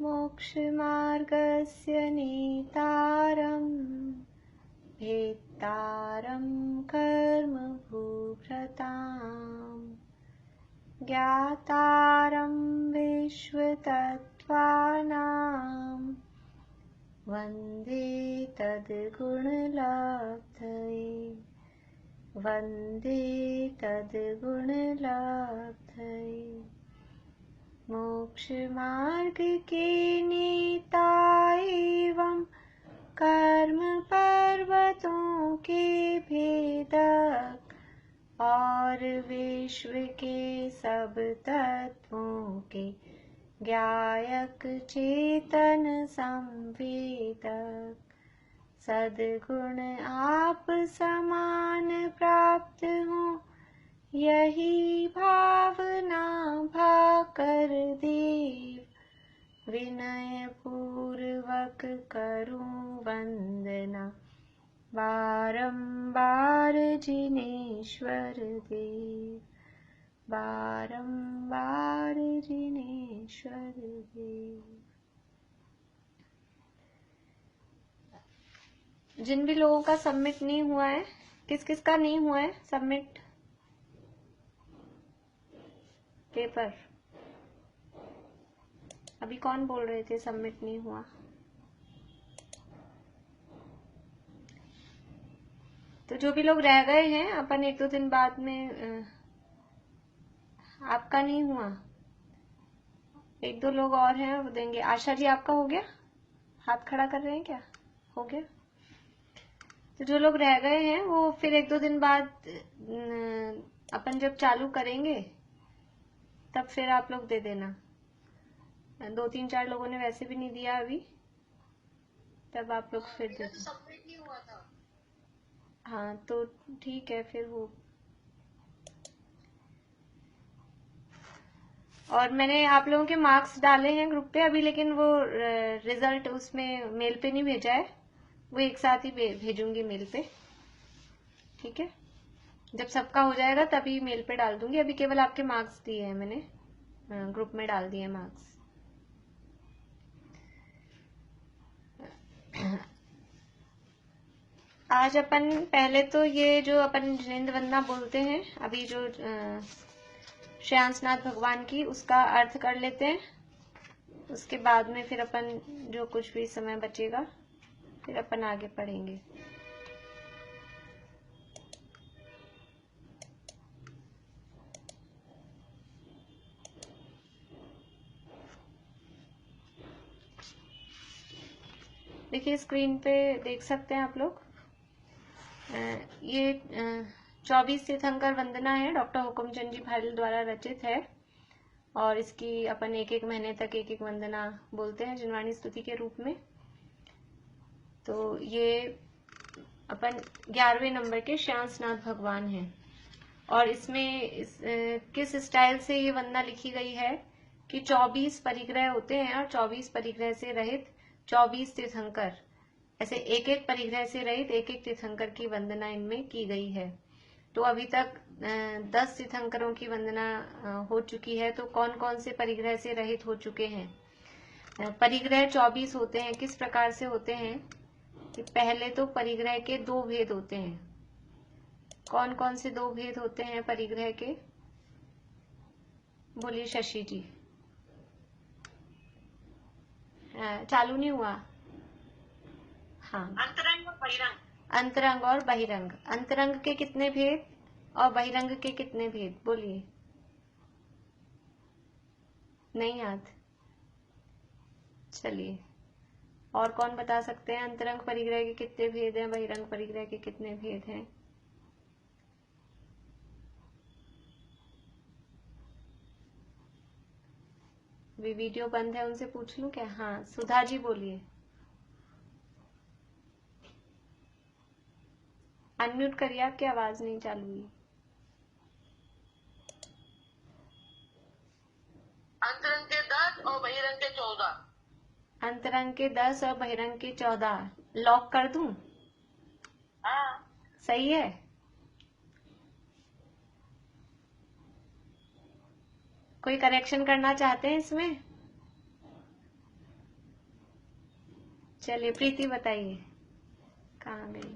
मोक्षमार्गस्य नेतारं भेत्तारं कर्मभूभृताम् ज्ञातारं विश्वतत्त्वानां वन्दे तद्गुणलब्धये वन्दे तद्गुणलब्धये। मोक्षमार्ग के नेता एवं कर्म पर्वतों के भेदक और विश्व के सब तत्वों के ज्ञायक चेतन संवेदक सद्गुण आप समान प्राप्त हो यही भावना भाकर देव विनय पूर्वक करूं वंदना बारंबार जिनेश्वर देव बारंबार जिनेश्वर देव। जिन भी लोगों का सबमिट नहीं हुआ है, किस किस का नहीं हुआ है सबमिट पेपर? अभी कौन बोल रहे थे सबमिट नहीं हुआ? तो जो भी लोग रह गए हैं अपन एक दो दिन बाद में, आपका नहीं हुआ, एक दो लोग और हैं वो देंगे। आशा जी आपका हो गया? हाथ खड़ा कर रहे हैं क्या? हो गया? तो जो लोग रह गए हैं वो फिर एक दो दिन बाद अपन जब चालू करेंगे तब फिर आप लोग दे देना। 2-3-4 लोगों ने वैसे भी नहीं दिया अभी, तब आप लोग फिर दे देना। हाँ तो ठीक है फिर वो। और मैंने आप लोगों के मार्क्स डाले हैं ग्रुप पे अभी, लेकिन वो रिजल्ट उसमें मेल पे नहीं भेजा है, वो एक साथ ही भेजूंगी मेल पे। ठीक है, जब सबका हो जाएगा तभी मेल पे डाल दूंगी। अभी केवल आपके मार्क्स दिए हैं मैंने, ग्रुप में डाल दिए मार्क्स। आज अपन पहले तो ये जो अपन जिनेंद्र वंदना बोलते हैं अभी जो श्रेयांसनाथ भगवान की, उसका अर्थ कर लेते हैं। उसके बाद में फिर अपन जो कुछ भी समय बचेगा फिर अपन आगे पढ़ेंगे। देखिए स्क्रीन पे देख सकते हैं आप लोग, ये 24 तीर्थंकर वंदना है, डॉक्टर हुकुमचंद जी भारिल द्वारा रचित है। और इसकी अपन एक एक महीने तक एक एक वंदना बोलते हैं जिनवाणी स्तुति के रूप में। तो ये अपन 11वें नंबर के श्रेयांसनाथ भगवान हैं। और इसमें किस स्टाइल से ये वंदना लिखी गई है कि 24 परिग्रह होते हैं और 24 परिग्रह से रहित 24 तीर्थंकर, ऐसे एक एक परिग्रह से रहित एक एक तीर्थंकर की वंदना इनमें की गई है। तो अभी तक 10 तीर्थंकरों की वंदना हो चुकी है। तो कौन कौन से परिग्रह से रहित हो चुके हैं? परिग्रह 24 होते हैं। किस प्रकार से होते हैं कि पहले तो परिग्रह के 2 भेद होते हैं। कौन कौन से 2 भेद होते हैं परिग्रह के? बोलिए शशि जी। चालू नहीं हुआ? हाँ, अंतरंग और बहिरंग। अंतरंग और बहिरंग। अंतरंग के कितने भेद और बहिरंग के कितने भेद? बोलिए। नहीं याद? चलिए, और कौन बता सकते हैं अंतरंग परिग्रह के कितने भेद हैं, बहिरंग परिग्रह के कितने भेद हैं? वीडियो बंद है, उनसे पूछ लूं क्या? हाँ सुधा जी बोलिए। अनम्यूट करिए, आपकी आवाज नहीं चालू हुई। अंतरंग के 10 और बहिरंग के 14। अंतरंग के 10 और बहिरंग के 14 लॉक कर दूं? हाँ सही है। कोई करेक्शन करना चाहते हैं इसमें? चलिए प्रीति बताइए, कहाँ गई?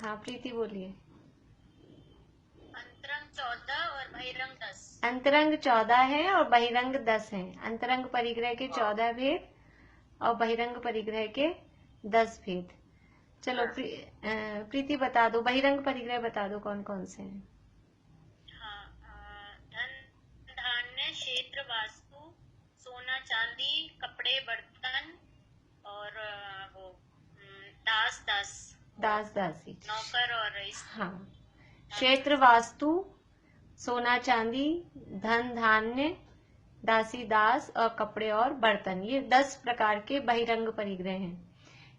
हाँ प्रीति बोलिए। अंतरंग 14 और बहिरंग 10। अंतरंग 14 है और बहिरंग 10 है। अंतरंग परिग्रह के 14 भेद और बहिरंग परिग्रह के 10 भेद। चलो प्रीति बता दो, बहिरंग परिग्रह बता दो कौन कौन से हैं। धन धान्य, क्षेत्र, वास्तु, सोना चांदी, कपड़े बर्तन और वो दास दासी, नौकर और हाँ। क्षेत्र, वास्तु, सोना चांदी, धन धान्य, दासी दास और कपड़े और बर्तन, ये 10 प्रकार के बहिरंग परिग्रह हैं।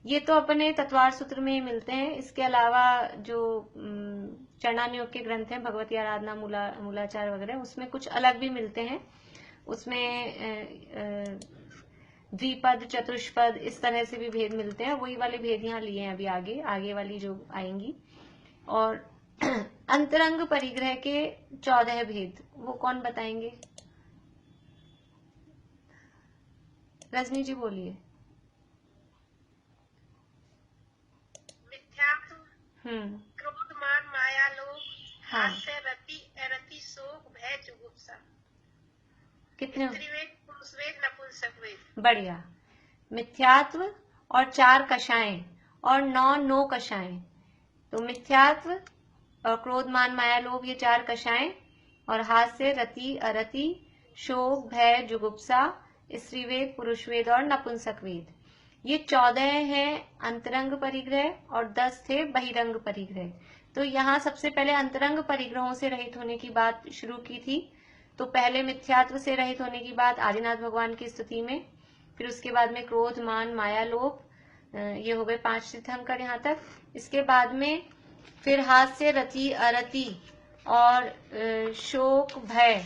ये तो अपने तत्वार सूत्र में ही मिलते हैं। इसके अलावा जो चरणानुयोग के ग्रंथ हैं, भगवती आराधना, मूलाचार वगैरह, उसमें कुछ अलग भी मिलते हैं। उसमें द्विपद, चतुष्पद, इस तरह से भी भेद मिलते हैं। वही वाले भेद यहाँ लिए हैं अभी आगे वाली जो आएंगी। और अंतरंग परिग्रह के 14 भेद, वो कौन बताएंगे? रजनी जी बोलिए। क्रोध, मान, माया, लोभ, हाँ। हास्य, रति, शोक, भय, जुगुप्सा। कितने? स्त्रीवेद, पुरुषवेद, नपुंसकवेद। बढ़िया। मिथ्यात्व और 4 कषाएं और 9 कषाएं। तो मिथ्यात्व और क्रोध, मान, माया, लोभ, ये 4 कषाएं, और हास्य, रति, अरति, शोक, भय, जुगुप्सा, स्त्रीवेद, पुरुषवेद और नपुंसकवेद, ये 14 हैं अंतरंग परिग्रह और 10 थे बहिरंग परिग्रह। तो यहाँ सबसे पहले अंतरंग परिग्रहों से रहित होने की बात शुरू की थी। तो पहले मिथ्यात्व से रहित होने की बात आदिनाथ भगवान की स्तुति में, फिर उसके बाद में क्रोध, मान, माया, लोभ, ये हो गए 5 तीर्थंकर यहाँ तक। इसके बाद में फिर हास्य, रति, अरति और शोक, भय,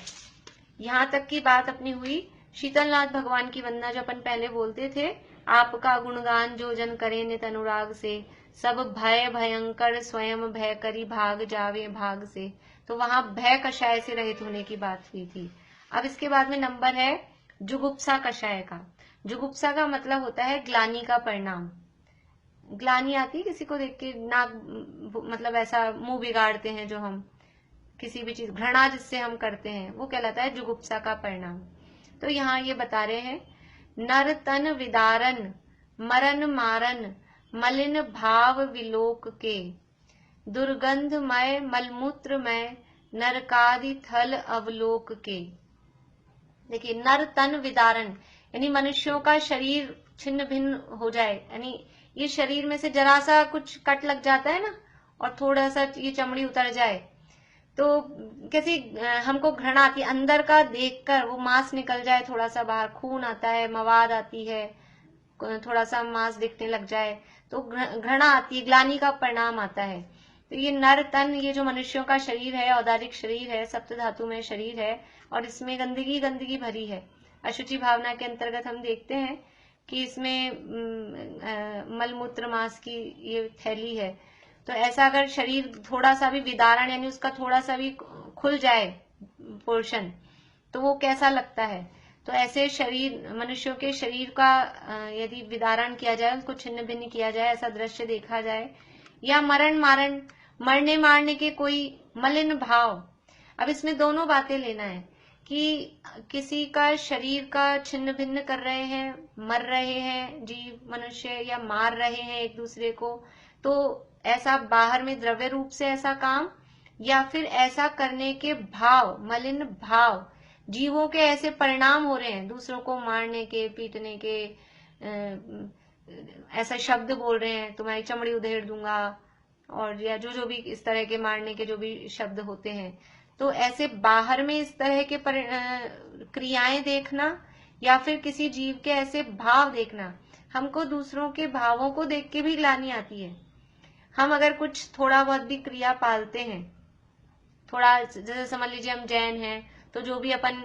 यहाँ तक की बात अपनी हुई। शीतलनाथ भगवान की वंदना जो अपन पहले बोलते थे, आपका गुणगान जो जन करे नित अनुराग से, सब भय भयंकर स्वयं भय करी भाग जावे भाग से। तो वहां भय कषाय से रहित होने की बात हुई थी। अब इसके बाद में नंबर है जुगुप्सा कषाय का। जुगुप्सा का मतलब होता है ग्लानि का परिणाम। ग्लानि आती है किसी को देख के, नाक मतलब ऐसा मुंह बिगाड़ते हैं जो हम, किसी भी चीज, घृणा जिससे हम करते हैं, वो कहलाता है जुगुप्सा का परिणाम। तो यहाँ ये बता रहे हैं, नर तन विदारन, मरन मारन, मलिन भाव विलोक के, दुर्गंधमय मलमूत्रमय, नरकादि थल अवलोक के। देखिए, नर तन विदारन यानी मनुष्यों का शरीर छिन्न भिन्न हो जाए, यानी ये शरीर में से जरा सा कुछ कट लग जाता है ना, और थोड़ा सा ये चमड़ी उतर जाए, तो कैसी हमको घृणा आती है अंदर का देखकर, वो मांस निकल जाए थोड़ा सा बाहर, खून आता है, मवाद आती है, थोड़ा सा मांस दिखने लग जाए तो घृणा आती है, ग्लानि का परिणाम आता है। तो ये नर तन, ये जो मनुष्यों का शरीर है, औदारिक शरीर है, सप्त धातु में शरीर है, और इसमें गंदगी भरी है। अशुचि भावना के अंतर्गत हम देखते हैं कि इसमें मलमूत्र मांस की ये थैली है। तो ऐसा अगर शरीर थोड़ा सा भी विदारण यानी उसका थोड़ा सा भी खुल जाए पोर्शन, तो वो कैसा लगता है। तो ऐसे शरीर, मनुष्यों के शरीर का यदि विदारण किया जाए, उसको छिन्न भिन्न किया जाए, ऐसा दृश्य देखा जाए, या मरण मारण, मरने मारने के कोई मलिन भाव। अब इसमें दोनों बातें लेना है कि किसी का शरीर का छिन्न भिन्न कर रहे हैं, मर रहे हैं जीव मनुष्य, या मार रहे हैं एक दूसरे को, तो ऐसा बाहर में द्रव्य रूप से ऐसा काम, या फिर ऐसा करने के भाव, मलिन भाव, जीवों के ऐसे परिणाम हो रहे हैं, दूसरों को मारने के, पीटने के, ऐसा शब्द बोल रहे हैं, तुम्हारी चमड़ी उधेड़ दूंगा, और या जो भी इस तरह के मारने के जो भी शब्द होते हैं। तो ऐसे बाहर में इस तरह के क्रियाएं देखना, या फिर किसी जीव के ऐसे भाव देखना, हमको दूसरों के भावों को देख के भी ग्लानि आती है। हम अगर कुछ थोड़ा बहुत भी क्रिया पालते हैं, थोड़ा जैसे समझ लीजिए हम जैन हैं, तो जो भी अपन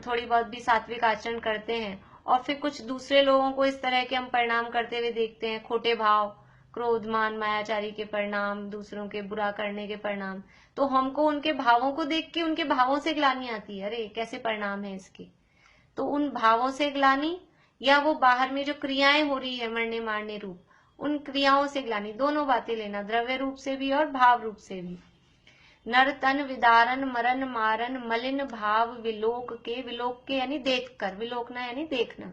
थोड़ी बहुत भी सात्विक आचरण करते हैं, और फिर कुछ दूसरे लोगों को इस तरह के हम परिणाम करते हुए देखते हैं, खोटे भाव, क्रोध, मान, मायाचारी के परिणाम, दूसरों के बुरा करने के परिणाम, तो हमको उनके भावों को देख के उनके भावों से ग्लानि आती है, अरे कैसे परिणाम है इसके। तो उन भावों से ग्लानि, या वो बाहर में जो क्रियाएं हो रही है मरने मारने रूप, उन क्रियाओं से ग्लानि, दोनों बातें लेना, द्रव्य रूप से भी और भाव रूप से भी। नर तन विदारन मरण मारन मलिन भाव विलोक के यानी देख कर, विलोकना यानी देखना।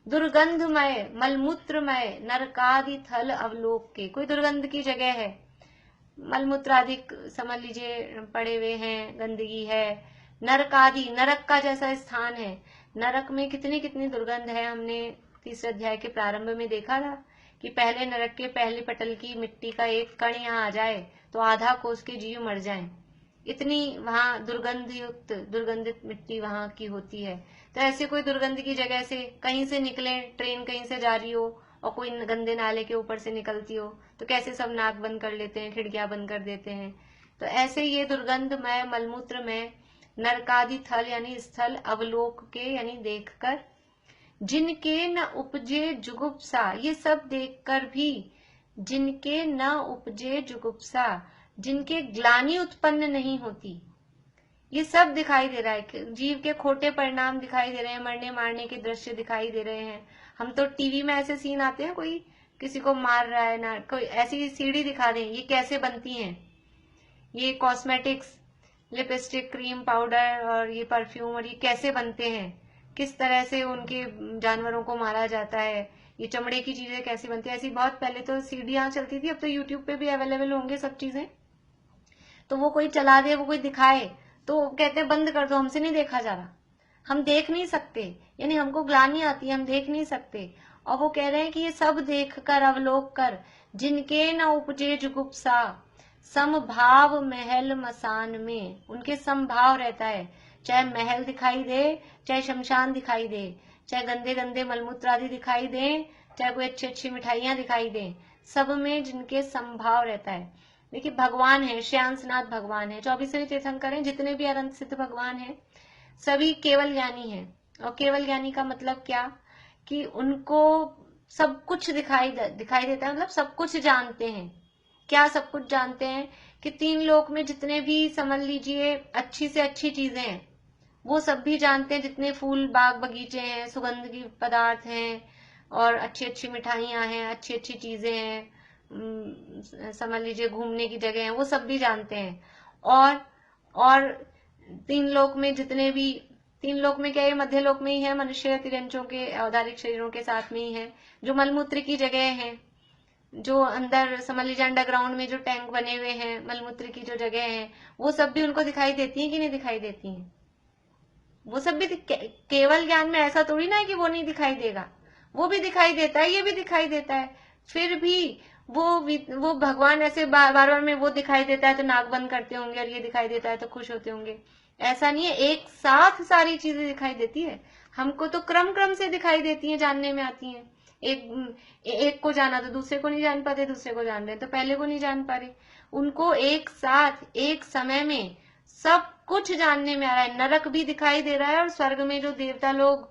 दुर्गंधमय मलमूत्रमय नरकादि थल अवलोक के, कोई दुर्गंध की जगह है, मलमूत्र आदि समझ लीजिए पड़े हुए हैं, गंदगी है, नरकादि नरक का जैसा स्थान है, नरक में कितनी कितनी दुर्गंध है। हमने तीसरे अध्याय के प्रारंभ में देखा था कि पहले नरक के पहले पटल की मिट्टी का एक कण यहाँ आ जाए तो आधा कोस के जीव मर जाएं, इतनी वहां दुर्गंध युक्त दुर्गंधित मिट्टी वहां की होती है। तो ऐसे कोई दुर्गंध की जगह से कहीं से निकले, ट्रेन कहीं से जा रही हो और कोई गंदे नाले के ऊपर से निकलती हो तो कैसे सब नाक बंद कर लेते हैं, खिड़कियां बंद कर देते हैं। तो ऐसे ये दुर्गंधमय मलमूत्र में नरकादि थल यानी स्थल अवलोक के यानी देखकर, जिनके न उपजे जुगुप्सा, ये सब देखकर भी जिनके न उपजे जुगुप्सा, जिनके ग्लानि उत्पन्न नहीं होती, ये सब दिखाई दे रहा है। जीव के खोटे परिणाम दिखाई दे रहे हैं, मरने मारने के दृश्य दिखाई दे रहे हैं। हम तो टीवी में ऐसे सीन आते हैं, कोई किसी को मार रहा है ना, कोई ऐसी सीढ़ी दिखा दें, ये कैसे बनती हैं, ये कॉस्मेटिक्स, लिपस्टिक, क्रीम, पाउडर और ये परफ्यूम, और ये कैसे बनते हैं, किस तरह से उनके जानवरों को मारा जाता है, ये चमड़े की चीजें कैसी बनती है। ऐसी बहुत पहले तो सीढ़ियां चलती थी, अब तो यूट्यूब पे भी अवेलेबल होंगे सब चीजें। तो वो कोई चला दे, वो कोई दिखाए तो कहते हैं बंद कर दो, हमसे नहीं देखा जा रहा, हम देख नहीं सकते, यानी हमको ग्लानि आती है, हम देख नहीं सकते। और वो कह रहे हैं कि ये सब देख कर अवलोक कर, जिनके न उपजे जुगुप्सा, समभाव महल मसान में, उनके समभाव रहता है, चाहे महल दिखाई दे, चाहे शमशान दिखाई दे, चाहे गंदे गंदे मलमूत्र आदि दिखाई दे, चाहे कोई अच्छी अच्छी मिठाइयां दिखाई दे, सब में जिनके समभाव रहता है। देखिए भगवान है, श्रेयांसनाथ भगवान है, 24वें तीर्थंकर हैं, जितने भी अनंत सिद्ध भगवान हैं सभी केवल ज्ञानी हैं। और केवल ज्ञानी का मतलब क्या, कि उनको सब कुछ दिखाई देता है, मतलब सब कुछ जानते हैं। क्या सब कुछ जानते हैं, कि तीन लोक में जितने भी समझ लीजिए अच्छी से अच्छी चीजें हैं वो सब भी जानते हैं, जितने फूल बाग बगीचे हैं, सुगंध की पदार्थ हैं और अच्छी अच्छी मिठाइयां हैं, अच्छी अच्छी चीजें हैं, समझ लीजिए घूमने की जगह है, वो सब भी जानते हैं। और तीन लोक में जितने भी, तीन लोक में क्या, ये मध्य लोक में ही है, मनुष्य तिरंचों के औदारिक शरीरों के साथ में ही है, जो मलमूत्र की जगह है, जो अंदर समझ लीजिए अंडरग्राउंड में जो टैंक बने हुए हैं, मलमूत्र की जो जगह है, वो सब भी उनको दिखाई देती है कि नहीं दिखाई देती हैं। वो सब भी केवल ज्ञान में ऐसा थोड़ी ना है कि वो नहीं दिखाई देगा, वो भी दिखाई देता है, ये भी दिखाई देता है। फिर भी वो भगवान ऐसे बार बार में वो दिखाई देता है तो नाक बंद करते होंगे, और ये दिखाई देता है तो खुश होते होंगे। ऐसा नहीं है, एक साथ सारी चीजें दिखाई देती है। हमको तो क्रम क्रम से दिखाई देती है, जानने में आती है। एक को जाना तो दूसरे को नहीं जान पाते, दूसरे को जान रहे तो पहले को नहीं जान पा रहे। उनको एक साथ एक समय में सब कुछ जानने में आ रहा है। नरक भी दिखाई दे रहा है, और स्वर्ग में जो देवता लोग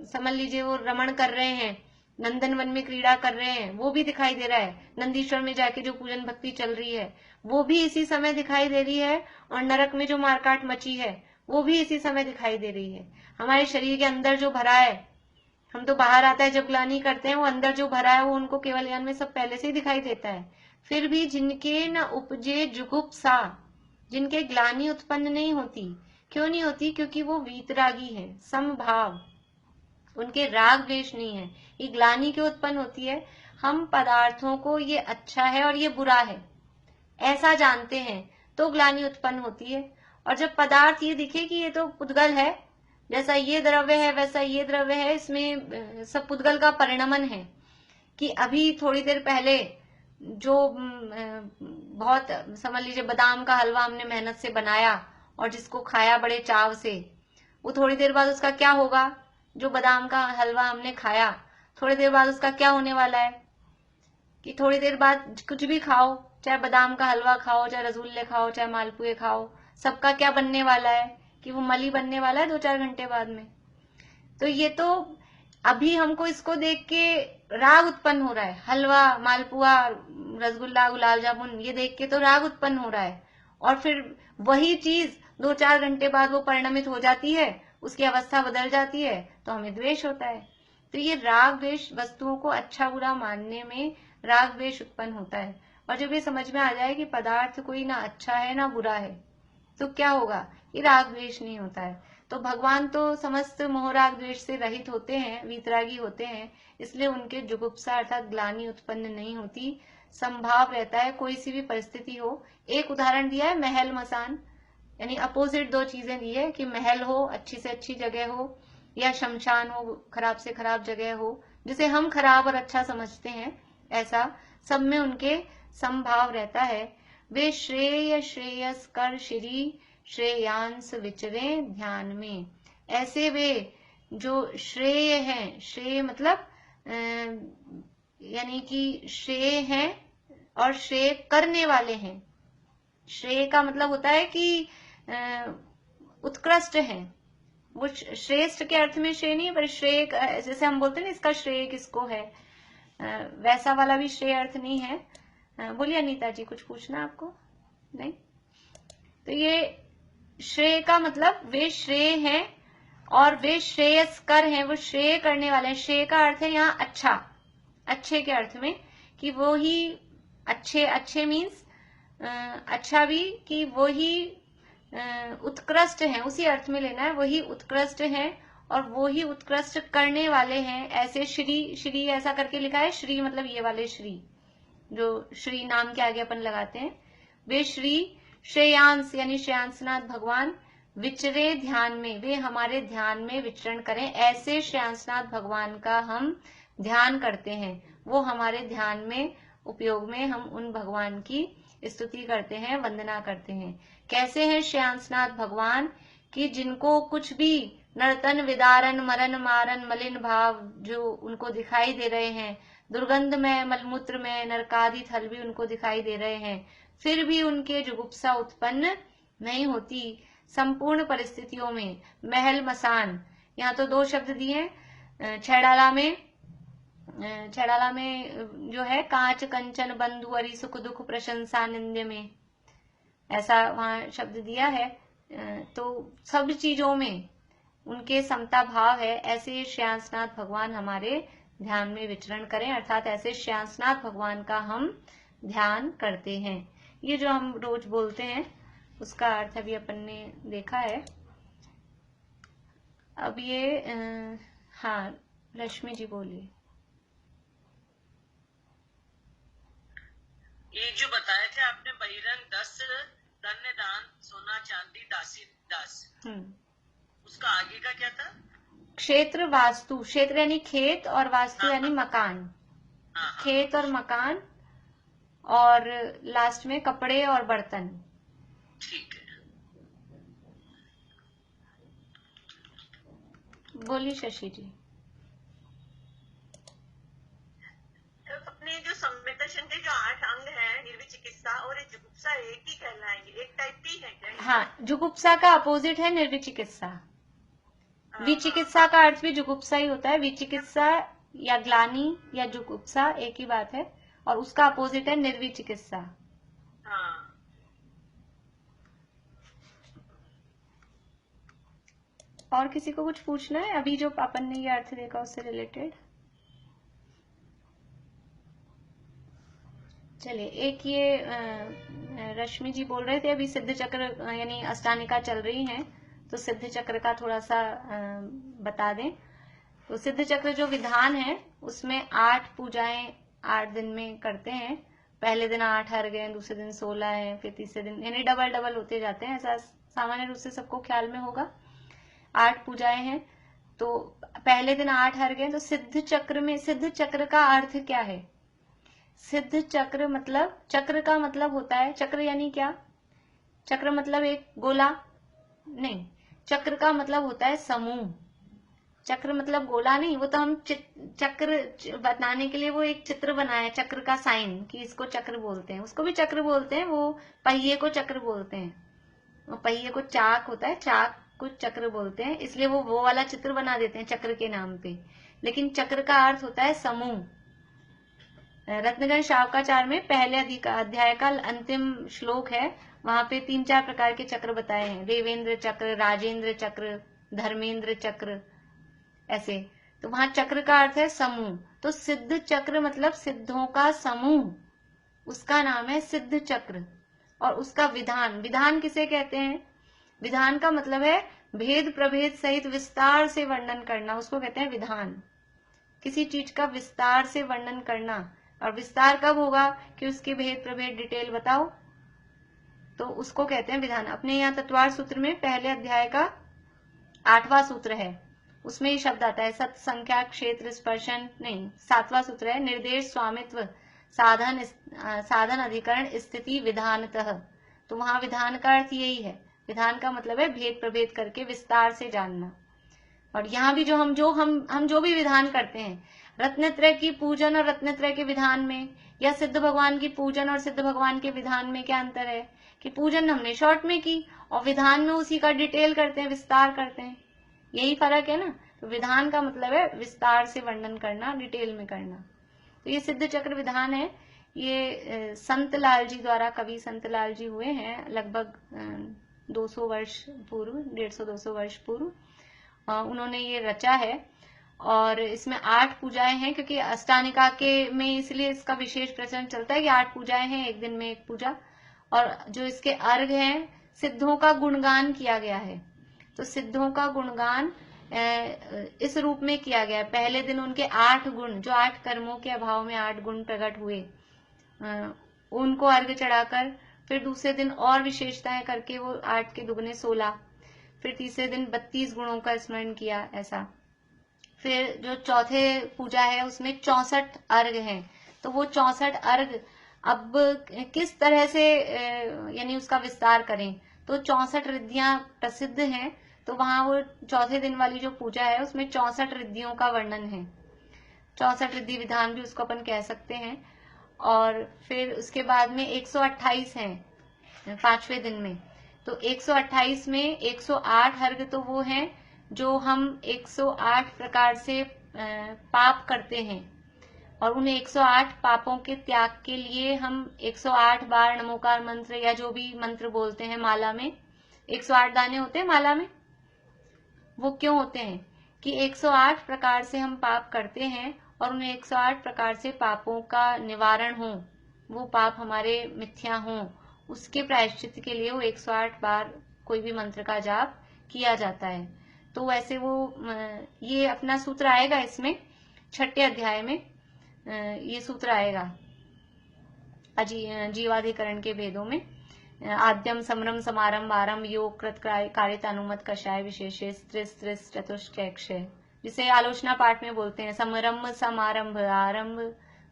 समझ लीजिए वो रमण कर रहे हैं, नंदन वन में क्रीड़ा कर रहे हैं, वो भी दिखाई दे रहा है। नंदीश्वर में जाके जो पूजन भक्ति चल रही है वो भी इसी समय दिखाई दे रही है, और नरक में जो मारकाट मची है वो भी इसी समय दिखाई दे रही है। हमारे शरीर के अंदर जो भरा है, हम तो बाहर आता है जब ग्लानि करते हैं, वो अंदर जो भरा है वो उनको केवल ज्ञान में सब पहले से ही दिखाई देता है। फिर भी जिनके न उपजे जुगुप्सा, जिनके ग्लानि उत्पन्न नहीं होती। क्यों नहीं होती, क्योंकि वो वीतरागी है, समभाव, उनके राग द्वेष नहीं है। ये ग्लानि क्यों उत्पन्न होती है, हम पदार्थों को ये अच्छा है और ये बुरा है ऐसा जानते हैं तो ग्लानि उत्पन्न होती है। और जब पदार्थ ये दिखे कि ये तो पुद्गल है, जैसा ये द्रव्य है वैसा ये द्रव्य है, इसमें सब पुद्गल का परिणमन है, कि अभी थोड़ी देर पहले जो बहुत समझ लीजिए बादाम का हलवा हमने मेहनत से बनाया और जिसको खाया बड़े चाव से, वो थोड़ी देर बाद उसका क्या होगा, जो बादाम का हलवा हमने खाया थोड़ी देर बाद उसका क्या होने वाला है, कि थोड़ी देर बाद कुछ भी खाओ, चाहे बादाम का हलवा खाओ, चाहे रसगुल्ले खाओ, चाहे मालपुए खाओ, सबका क्या बनने वाला है, कि वो मली बनने वाला है 2-4 घंटे बाद में। तो ये तो अभी हमको इसको देख के राग उत्पन्न हो रहा है, हलवा, मालपुआ, रसगुल्ला, गुलाब जामुन, ये देख के तो राग उत्पन्न हो रहा है। और फिर वही चीज 2-4 घंटे बाद वो परिणमित हो जाती है उसकी अवस्था बदल जाती है तो हमें द्वेष होता है। तो ये राग द्वेष, वस्तुओं को अच्छा बुरा मानने में राग द्वेष उत्पन्न होता है। और जब ये समझ में आ जाए कि पदार्थ कोई ना अच्छा है ना बुरा है, तो क्या होगा, ये राग द्वेष नहीं होता है। तो भगवान तो समस्त मोह राग द्वेष से रहित होते हैं, वीतरागी होते हैं, इसलिए उनके जुगुप्सा अर्थात ग्लानि उत्पन्न नहीं होती, संभाव रहता है कोई सी भी परिस्थिति हो। एक उदाहरण दिया है महल मसान, यानी अपोजिट दो चीजें दी है कि महल हो, अच्छी से अच्छी जगह हो, या शमशान हो, खराब से खराब जगह हो, जिसे हम खराब और अच्छा समझते हैं, ऐसा सब में उनके संभाव रहता है। वे श्रेय श्रेयस कर श्री श्रेयांश विचरे ध्यान में। ऐसे वे जो श्रेय हैं, श्रेय मतलब यानी कि श्रेय हैं और श्रेय करने वाले हैं। श्रेय का मतलब होता है कि उत्कृष्ट हैं, वो श्रेष्ठ के अर्थ में श्रेय नहीं, पर श्रेय जैसे हम बोलते हैं ना इसका श्रेय किसको है, वैसा वाला भी श्रेय अर्थ नहीं है। बोलिए अनीता जी, कुछ पूछना आपको? नहीं। तो ये श्रेय का मतलब वे श्रेय हैं और वे श्रेयस्कर हैं, वो श्रेय करने वाले हैं। श्रेय का अर्थ है यहाँ अच्छा, अच्छे के अर्थ में कि वो ही अच्छे, अच्छे मीन्स अच्छा भी, कि वो ही उत्कृष्ट हैं, उसी अर्थ में लेना है, वही उत्कृष्ट हैं और वो ही उत्कृष्ट करने वाले हैं। ऐसे श्री, श्री ऐसा करके लिखा है, श्री मतलब ये वाले श्री, जो श्री नाम के आगे अपन लगाते हैं। वे श्री श्रेयांश यानी श्रेयांशनाथ भगवान विचरे ध्यान में, वे हमारे ध्यान में विचरण करें। ऐसे श्रेयांशनाथ भगवान का हम ध्यान करते हैं, वो हमारे ध्यान में उपयोग में हम उन भगवान की स्तुति करते हैं, वंदना करते हैं। कैसे हैं श्रेयांशनाथ भगवान कि जिनको कुछ भी नर्तन विदारन मरण मारन मलिन भाव जो उनको दिखाई दे रहे हैं, दुर्गंध में, मलमूत्र में, नरकादि थल भी उनको दिखाई दे रहे हैं, फिर भी उनके जुगुप्सा उत्पन्न नहीं होती। संपूर्ण परिस्थितियों में महल मसान, यहाँ तो दो शब्द दिए। छैड़ाला में जो है कांच कंचन बंधु अरि सुख दुख प्रशंसा निंद्य में, ऐसा वहां शब्द दिया है। तो सब चीजों में उनके समता भाव है। ऐसे श्रेयांशनाथ भगवान हमारे ध्यान में विचरण करें, अर्थात ऐसे श्रेयांशनाथ भगवान का हम ध्यान करते हैं। ये जो हम रोज बोलते हैं उसका अर्थ अभी अपन ने देखा है। अब ये हाँ रश्मि जी बोलिए। ये जो बताया थे आपने बहिरंग 10 धन्य दान सोना चांदी दासी दास, उसका आगे का क्या था? क्षेत्र वास्तु, क्षेत्र यानी खेत और वास्तु यानी मकान। खेत और मकान और लास्ट में कपड़े और बर्तन। ठीक है, बोलिए शशि जी। अपने जो संवेदनशील के जो 8 अंग है, निर्विचिकित्सा और जुगुप्सा एक ही कहलाएंगे, एक टाइप ही है क्या? हाँ, जुगुप्सा का अपोजिट है निर्विचिकित्सा। विचिकित्सा का अर्थ भी जुगुप्सा ही होता है। विचिकित्सा या ग्लानि या जुगुप्सा एक ही बात है, और उसका अपोजिट है निर्विचिकित्सा। और किसी को कुछ पूछना है अभी जो अपन ने ये अर्थ देखा उससे रिलेटेड? चलिए, एक ये रश्मि जी बोल रहे थे अभी सिद्ध चक्र यानी अष्टानिका चल रही हैं, तो सिद्ध चक्र का थोड़ा सा बता दें। तो सिद्ध चक्र जो विधान है उसमें 8 पूजाएं 8 दिन में करते हैं। पहले दिन 8 हर गए, दूसरे दिन 16 है, फिर तीसरे दिन यानी डबल डबल होते जाते हैं। ऐसा सामान्य रूप से सबको ख्याल में होगा। 8 पूजाएं हैं, तो पहले दिन 8 हर गए। तो सिद्ध चक्र में, सिद्ध चक्र का अर्थ क्या है? सिद्ध चक्र मतलब, चक्र का मतलब होता है, चक्र यानी क्या? चक्र मतलब एक गोला नहीं, चक्र का मतलब होता है समूह। चक्र मतलब गोला नहीं, वो तो हम चक्र बताने के लिए वो एक चित्र बनाया चक्र का साइन कि इसको चक्र बोलते हैं, उसको भी चक्र बोलते हैं। वो पहिए को चक्र बोलते हैं, वो पहिए को चाक होता है, चाक को चक्र बोलते हैं, इसलिए वो वाला चित्र बना देते हैं चक्र के नाम पे। लेकिन चक्र का अर्थ होता है समूह। रत्नगण शावकाचार में पहले अध्याय का अंतिम श्लोक है, वहां पे 3-4 प्रकार के चक्र बताए हैं। देवेंद्र चक्र, राजेंद्र चक्र, धर्मेंद्र चक्र, ऐसे। तो वहां चक्र का अर्थ है समूह, तो सिद्ध चक्र मतलब सिद्धों का समूह, उसका नाम है सिद्ध चक्र। और उसका विधान, विधान किसे कहते हैं? विधान का मतलब है भेद प्रभेद सहित विस्तार से वर्णन करना, उसको कहते हैं विधान। किसी चीज का विस्तार से वर्णन करना, और विस्तार कब होगा कि उसके भेद प्रभेद डिटेल बताओ, तो उसको कहते हैं विधान। अपने यहाँ तत्वार सूत्र में पहले अध्याय का 8वां सूत्र है, उसमें ये शब्द आता है सत संख्या क्षेत्र स्पर्शन, नहीं 7वां सूत्र है, निर्देश स्वामित्व साधन अधिकरण स्थिति विधानतः। तो वहां विधान का अर्थ यही है, विधान का मतलब है भेद प्रभेद करके विस्तार से जानना। और यहाँ भी हम जो भी विधान करते हैं, रत्नत्रय की पूजन और रत्नत्रय के विधान में, या सिद्ध भगवान की पूजन और सिद्ध भगवान के विधान में क्या अंतर है कि पूजन हमने शॉर्ट में की और विधान में उसी का डिटेल करते हैं, विस्तार करते हैं, यही फर्क है ना। तो विधान का मतलब है विस्तार से वर्णन करना, डिटेल में करना। तो ये सिद्ध चक्र विधान है। ये संत लाल जी द्वारा, कवि संत लाल जी हुए हैं लगभग 200 वर्ष पूर्व, 150-200 वर्ष पूर्व उन्होंने ये रचा है। और इसमें 8 पूजाएं हैं, क्योंकि अष्टानिका के में इसलिए इसका विशेष प्रचलन चलता है कि 8 पूजाएं हैं, एक दिन में एक पूजा। और जो इसके अर्घ हैं, सिद्धों का गुणगान किया गया है। तो सिद्धों का गुणगान इस रूप में किया गया है। पहले दिन उनके 8 गुण, जो 8 कर्मों के अभाव में 8 गुण प्रकट हुए, उनको अर्घ चढ़ाकर, फिर दूसरे दिन और विशेषताएं करके वो 8 के दुगने 16, फिर तीसरे दिन 32 गुणों का स्मरण किया, ऐसा। फिर जो चौथे पूजा है उसमें 64 अर्घ हैं। तो वो 64 अर्घ अब किस तरह से यानी उसका विस्तार करें, तो 64 रिद्धियां प्रसिद्ध हैं। तो वहां वो चौथे दिन वाली जो पूजा है उसमें 64 रिद्धियों का वर्णन है, 64 रिद्धि विधान भी उसको अपन कह सकते हैं। और फिर उसके बाद में 128 हैं 5वें दिन में। तो 128 में 108 अर्घ तो वो हैं जो हम 108 प्रकार से पाप करते हैं, और उन 108 पापों के त्याग के लिए हम 108 बार नमोकार मंत्र या जो भी मंत्र बोलते हैं माला में। 108 दाने होते हैं माला में, वो क्यों होते हैं कि 108 प्रकार से हम पाप करते हैं, और उन 108 प्रकार से पापों का निवारण हो, वो पाप हमारे मिथ्या हो, उसके प्रायश्चित के लिए वो 108 बार कोई भी मंत्र का जाप किया जाता है। तो वैसे वो ये अपना सूत्र आएगा इसमें 6ठे अध्याय में, ये सूत्र आएगा जीवाधिकरण के भेदों में। आद्यम समरम समारंभ आरंभ योग कृत कार्यतानुमत कषाय विशेषे त्रिस चतुष्टैक्षय, जिसे आलोचना पाठ में बोलते हैं समरम्भ समारंभ आरंभ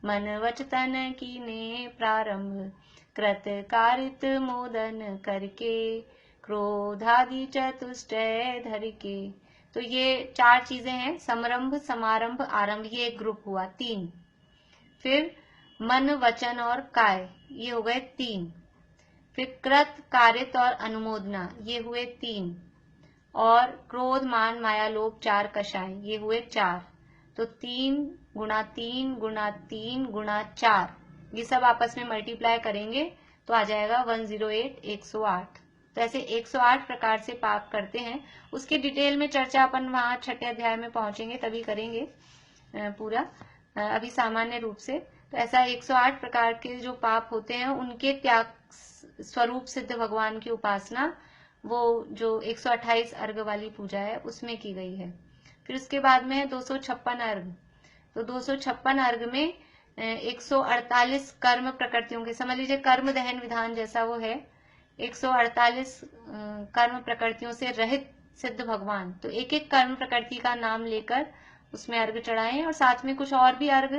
मन वच तन कीने प्रारंभ कृत कारित मोदन करके क्रोधादि चतुष्टय धर के। तो ये 4 चीजें हैं, समरंभ समारंभ आरंभ, ये एक ग्रुप हुआ 3। फिर मन वचन और काय, ये हो गए 3। फिर कृत कारित और अनुमोदना, ये हुए 3। और क्रोध मान माया लोभ 4 कषाय, ये हुए 4। तो 3 गुणा 3 गुणा 3 गुणा 4, ये सब आपस में मल्टीप्लाई करेंगे तो आ जाएगा 108, 108। तो ऐसे 108 प्रकार से पाप करते हैं। उसकी डिटेल में चर्चा अपन वहां 6ठे अध्याय में पहुंचेंगे तभी करेंगे पूरा, अभी सामान्य रूप से। तो ऐसा 108 प्रकार के जो पाप होते हैं उनके त्याग स्वरूप सिद्ध भगवान की उपासना, वो जो 128 अर्घ वाली पूजा है उसमें की गई है। फिर उसके बाद में है 256 अर्घ। तो 256 अर्घ में 148 कर्म प्रकृतियों के, समझ लीजिए कर्म दहन विधान जैसा वो है, 148 कर्म प्रकृतियों से रहित सिद्ध भगवान। तो एक एक कर्म प्रकृति का नाम लेकर उसमें अर्घ चढ़ाए, और साथ में कुछ और भी अर्घ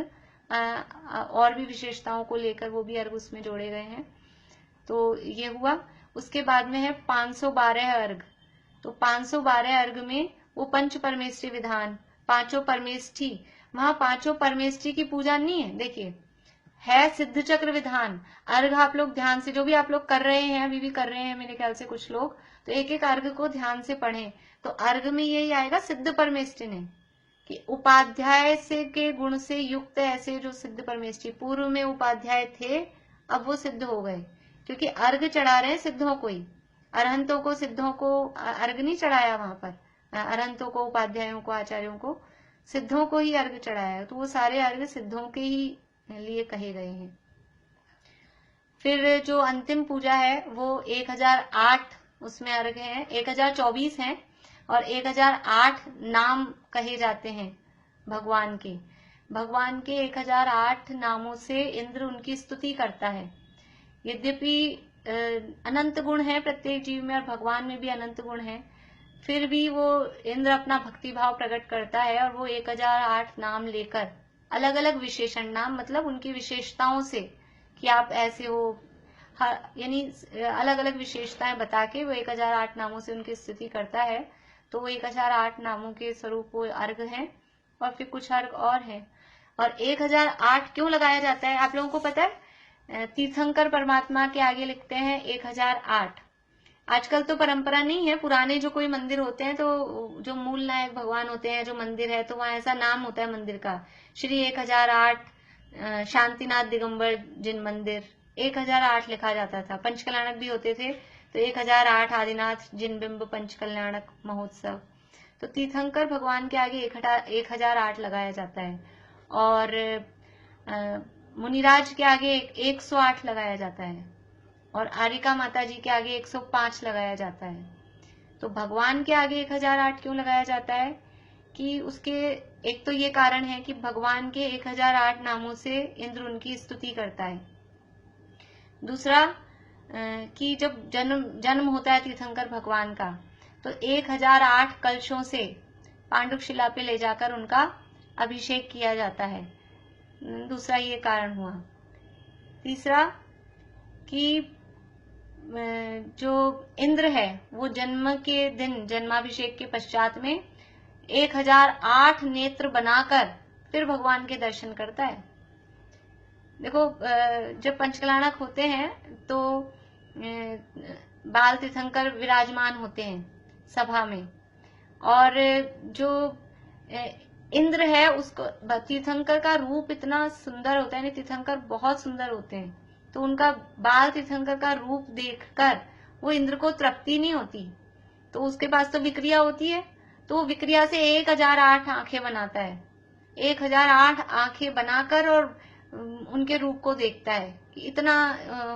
और भी विशेषताओं को लेकर वो भी अर्घ उसमें जोड़े गए हैं। तो ये हुआ। उसके बाद में है 512 अर्घ। तो 512 अर्घ में वो पंच परमेष्ठी विधान, 5 परमेष्ठी, वहां 5 परमेष्ठी की पूजा नहीं है, देखिए है सिद्ध चक्र विधान। अर्घ आप लोग ध्यान से, जो भी आप लोग कर रहे हैं, अभी भी कर रहे हैं मेरे ख्याल से कुछ लोग, तो एक एक अर्घ को ध्यान से पढ़ें। तो अर्घ में यही आएगा सिद्ध परमेष्ठी ने, कि उपाध्याय से के गुण से युक्त ऐसे जो सिद्ध परमेष्ठी, पूर्व में उपाध्याय थे अब वो सिद्ध हो गए, क्योंकि अर्घ चढ़ा रहे हैं सिद्धों को ही, अरहंतों को सिद्धों को अर्घ नहीं चढ़ाया वहां पर, अरहंतों को, उपाध्यायों को, आचार्यों को, सिद्धों को ही अर्घ चढ़ाया, तो वो सारे अर्घ सिद्धों के ही लिए कहे गए हैं। फिर जो अंतिम पूजा है वो 1008 उसमें अर्घ हैं, 1024 हैं और 1008 नाम कहे जाते हैं भगवान के। भगवान के 1008 नामों से इंद्र उनकी स्तुति करता है। यद्यपि अनंत गुण है प्रत्येक जीव में और भगवान में भी अनंत गुण है, फिर भी वो इंद्र अपना भक्ति भाव प्रकट करता है और वो 1008 नाम लेकर, अलग अलग विशेषण नाम मतलब उनकी विशेषताओं से कि आप ऐसे हो, यानी अलग अलग विशेषताएं बता के वो 1008 नामों से उनकी स्तुति करता है। तो वो 1008 नामों के स्वरूप वो अर्घ हैं और फिर कुछ अर्घ और हैं। और 1008 क्यों लगाया जाता है आप लोगों को पता है? तीर्थंकर परमात्मा के आगे लिखते हैं 1008। आजकल तो परंपरा नहीं है, पुराने जो कोई मंदिर होते हैं तो जो मूल नायक भगवान होते हैं, जो मंदिर है तो वहां ऐसा नाम होता है मंदिर का, श्री 1008 शांतिनाथ दिगंबर जिन मंदिर, 1008 लिखा जाता था। पंचकल्याणक भी होते थे तो 1008 आदिनाथ जिन बिंब पंचकल्याणक महोत्सव। तो तीर्थंकर भगवान के आगे 1008 लगाया जाता है और मुनिराज के आगे 108 लगाया जाता है और आरिका माता जी के आगे 105 लगाया जाता है। तो भगवान के आगे 1008 क्यों लगाया जाता है कि उसके एक तो ये कारण है कि भगवान के 1008 नामों से इंद्र उनकी स्तुति करता है। दूसरा कि जब जन्म होता है तीर्थंकर भगवान का तो 1008 कलशों से पांडुक शिला पे ले जाकर उनका अभिषेक किया जाता है। दूसरा ये कारण हुआ। तीसरा कि जो इंद्र है वो जन्म के दिन, जन्माभिषेक के पश्चात में 1008 नेत्र बनाकर फिर भगवान के दर्शन करता है। देखो जब पंचकल्याणक होते हैं तो बाल तीर्थंकर विराजमान होते हैं सभा में और जो इंद्र है उसको, तीर्थंकर का रूप इतना सुंदर होता है, तीर्थंकर बहुत सुंदर होते हैं, तो उनका बाल तीर्थंकर का रूप देखकर वो इंद्र को तृप्ति नहीं होती, तो उसके पास तो विक्रिया होती है, तो वो विक्रिया से 1008 आंखें बनाता है। 1008 आंखें बनाकर और उनके रूप को देखता है कि इतना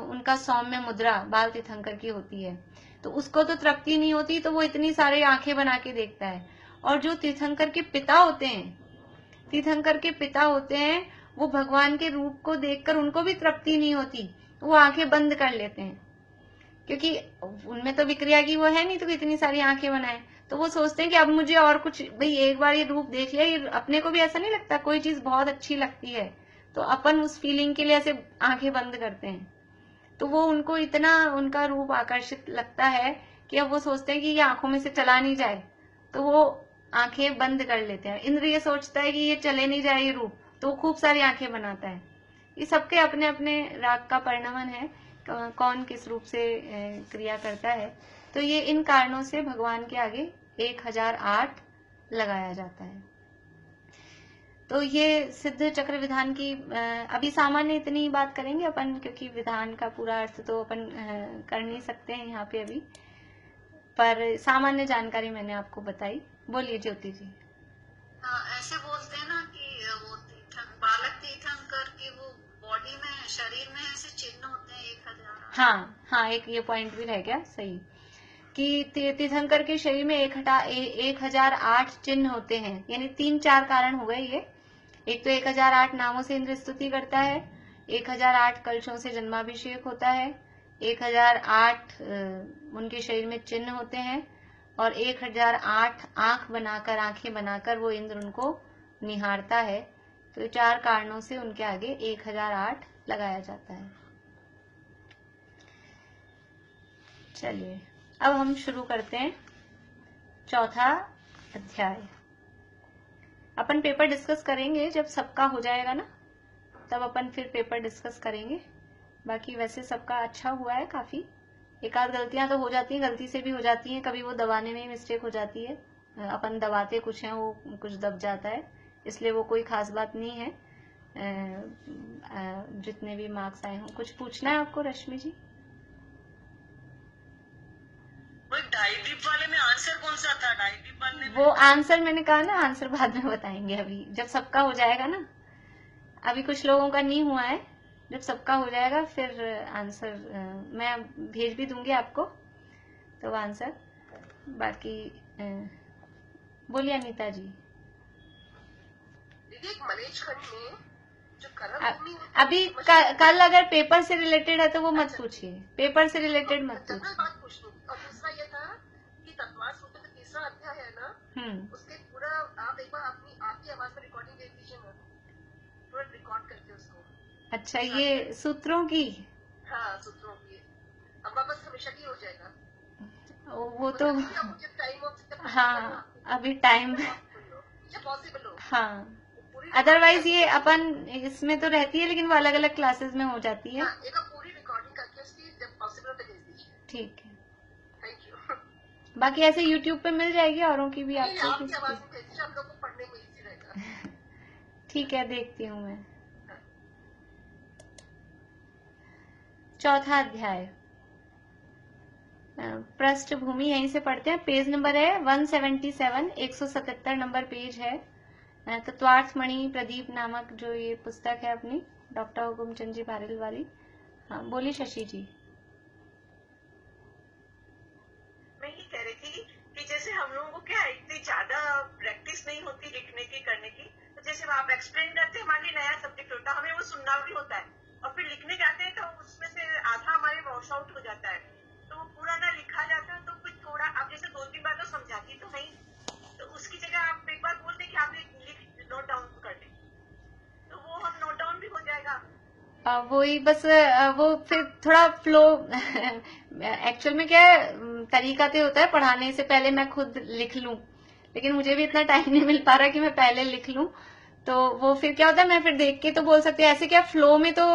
उनका सौम्य मुद्रा बाल तीर्थंकर की होती है, तो उसको तो तृप्ति नहीं होती, तो वो इतनी सारी आंखें बना के देखता है। और जो तीर्थंकर के पिता होते हैं, तीर्थंकर के पिता होते हैं, वो भगवान के रूप को देखकर उनको भी तृप्ति नहीं होती, वो आंखें बंद कर लेते हैं, क्योंकि उनमें तो विक्रिया की वो है नहीं तो इतनी सारी आंखें बनाए, तो वो सोचते हैं कि अब मुझे और कुछ, भाई एक बार ये रूप देख लिया, ये अपने को भी ऐसा नहीं लगता, कोई चीज बहुत अच्छी लगती है तो अपन उस फीलिंग के लिए ऐसे आंखें बंद करते हैं, तो वो उनको इतना उनका रूप आकर्षित लगता है कि अब वो सोचते हैं कि ये आंखों में से चला नहीं जाए, तो वो आंखें बंद कर लेते हैं। इंद्र ये सोचता है कि ये चले नहीं जाए ये रूप, तो वो खूब सारी आंखें बनाता है। ये सबके अपने अपने राग का परिणमन है, कौन किस रूप से क्रिया करता है। तो ये इन कारणों से भगवान के आगे 1008 लगाया जाता है। तो ये सिद्ध चक्र विधान की अभी सामान्य इतनी बात करेंगे अपन, क्योंकि विधान का पूरा अर्थ तो अपन कर नहीं सकते हैं यहाँ पे अभी, पर सामान्य जानकारी मैंने आपको बताई। बोलिए ज्योति जी। ऐसे बोलते हैं ना कि वो बालक तीर्थंकर की वो बॉडी में, शरीर में ऐसे चिन्ह होते हैं 1008। हाँ, एक ये पॉइंट भी रह गया सही कि तीर्थंकर के शरीर में 1008 चिन्ह होते हैं, यानी 3-4 कारण हुए ये। एक तो 1008 नामों से इंद्र स्तुति करता है, 1008 कलशों से जन्माभिषेक होता है, 1008 उनके शरीर में चिन्ह होते हैं और 1008 आंखें बनाकर वो इंद्र उनको निहारता है। तो 4 कारणों से उनके आगे 1008 लगाया जाता है। चलिए अब हम शुरू करते हैं 4था अध्याय। अपन पेपर डिस्कस करेंगे जब सबका हो जाएगा ना, तब अपन फिर पेपर डिस्कस करेंगे। बाकी वैसे सबका अच्छा हुआ है काफी, एक आध गलतियां तो हो जाती हैं, गलती से भी हो जाती हैं, कभी वो दबाने में ही मिस्टेक हो जाती है, अपन दबाते कुछ हैं वो कुछ दब जाता है, इसलिए वो कोई खास बात नहीं है। जितने भी मार्क्स आए हों। कुछ पूछना है आपको रश्मि जी? वो एक ढाई दीप वाले में आंसर कौन सा था? ढाई दीप वाले में वो आंसर मैंने कहा ना, आंसर बाद में बताएंगे, अभी जब सबका हो जाएगा ना, अभी कुछ लोगों का नहीं हुआ है, जब सबका हो जाएगा फिर आंसर मैं भेज भी दूंगी आपको, तो आंसर बाकी बोलिए अनीता जी। दीदी एक मलेच खंड में जो अभी कल अगर पेपर से रिलेटेड है तो वो मत पूछिए, पेपर से रिलेटेड मत पूछिए। बात पूछनी। और दूसरा ये था कि तत्वार सूत्र का तीसरा अध्याय है ना, उसके पूरा आप एक बार आपकी आवाज में रिकॉर्डिंग दे दीजिए ना, पूरा रिकॉर्ड करके उसको। अच्छा, ये सूत्रों की? हाँ, सूत्रों की। अब वापस हमेशा की हो जाएगा वो तो मुझे टाइम हो, हाँ अभी टाइम पॉसिबल हो। हाँ, अदरवाइज ये अपन इसमें तो रहती है, लेकिन वो अलग अलग क्लासेस में हो जाती है। एक पूरी रिकॉर्डिंग करके उसकी जब पॉसिबल हो तो भेज दीजिए। ठीक है, थैंक यू। बाकी ऐसे यूट्यूब पे मिल जाएगी औरों की भी, आपको आपकी आवाज में भेज दीजिए, हम लोग को पढ़ने में इजी रहेगा। ठीक है, देखती हूँ मैं। चौथा अध्याय पृष्ठभूमि, यहीं से पढ़ते हैं। पेज नंबर है 177, 177 नंबर पेज है। तत्वार्थ मणि प्रदीप नामक जो ये पुस्तक है अपनी, डॉक्टर हुकुम चंद जी भारिल वाली। हाँ बोलिए शशि जी। मैं ये कह रही थी कि जैसे हम लोगों को क्या इतनी ज्यादा प्रैक्टिस नहीं होती लिखने की, करने की, तो जैसे आप एक्सप्लेन करते हैं, हमारे नया सब्जेक्ट होता है, हमें वो सुनना भी होता है, और फिर लिखने जाते हैं तो उसमें से आधा हमारे वॉश आउट हो जाता है, तो वो पूरा ना लिखा जाता है, तो कुछ थोड़ा आप जैसे 2-3 बार तो समझाती तो नहीं, तो उसकी जगह आप एक बार बोलते कि आप नोट डाउन कर दें, तो वो हम नोट डाउन भी हो जाएगा। वही बस वो फिर थोड़ा फ्लो एक्चुअल में क्या है, तरीका तो होता है पढ़ाने से पहले मैं खुद लिख लूं, लेकिन मुझे भी इतना टाइम नहीं मिल पा रहा कि मैं पहले लिख लूं, तो वो फिर क्या होता है, मैं फिर देख के तो बोल सकती हूँ, ऐसे क्या फ्लो में तो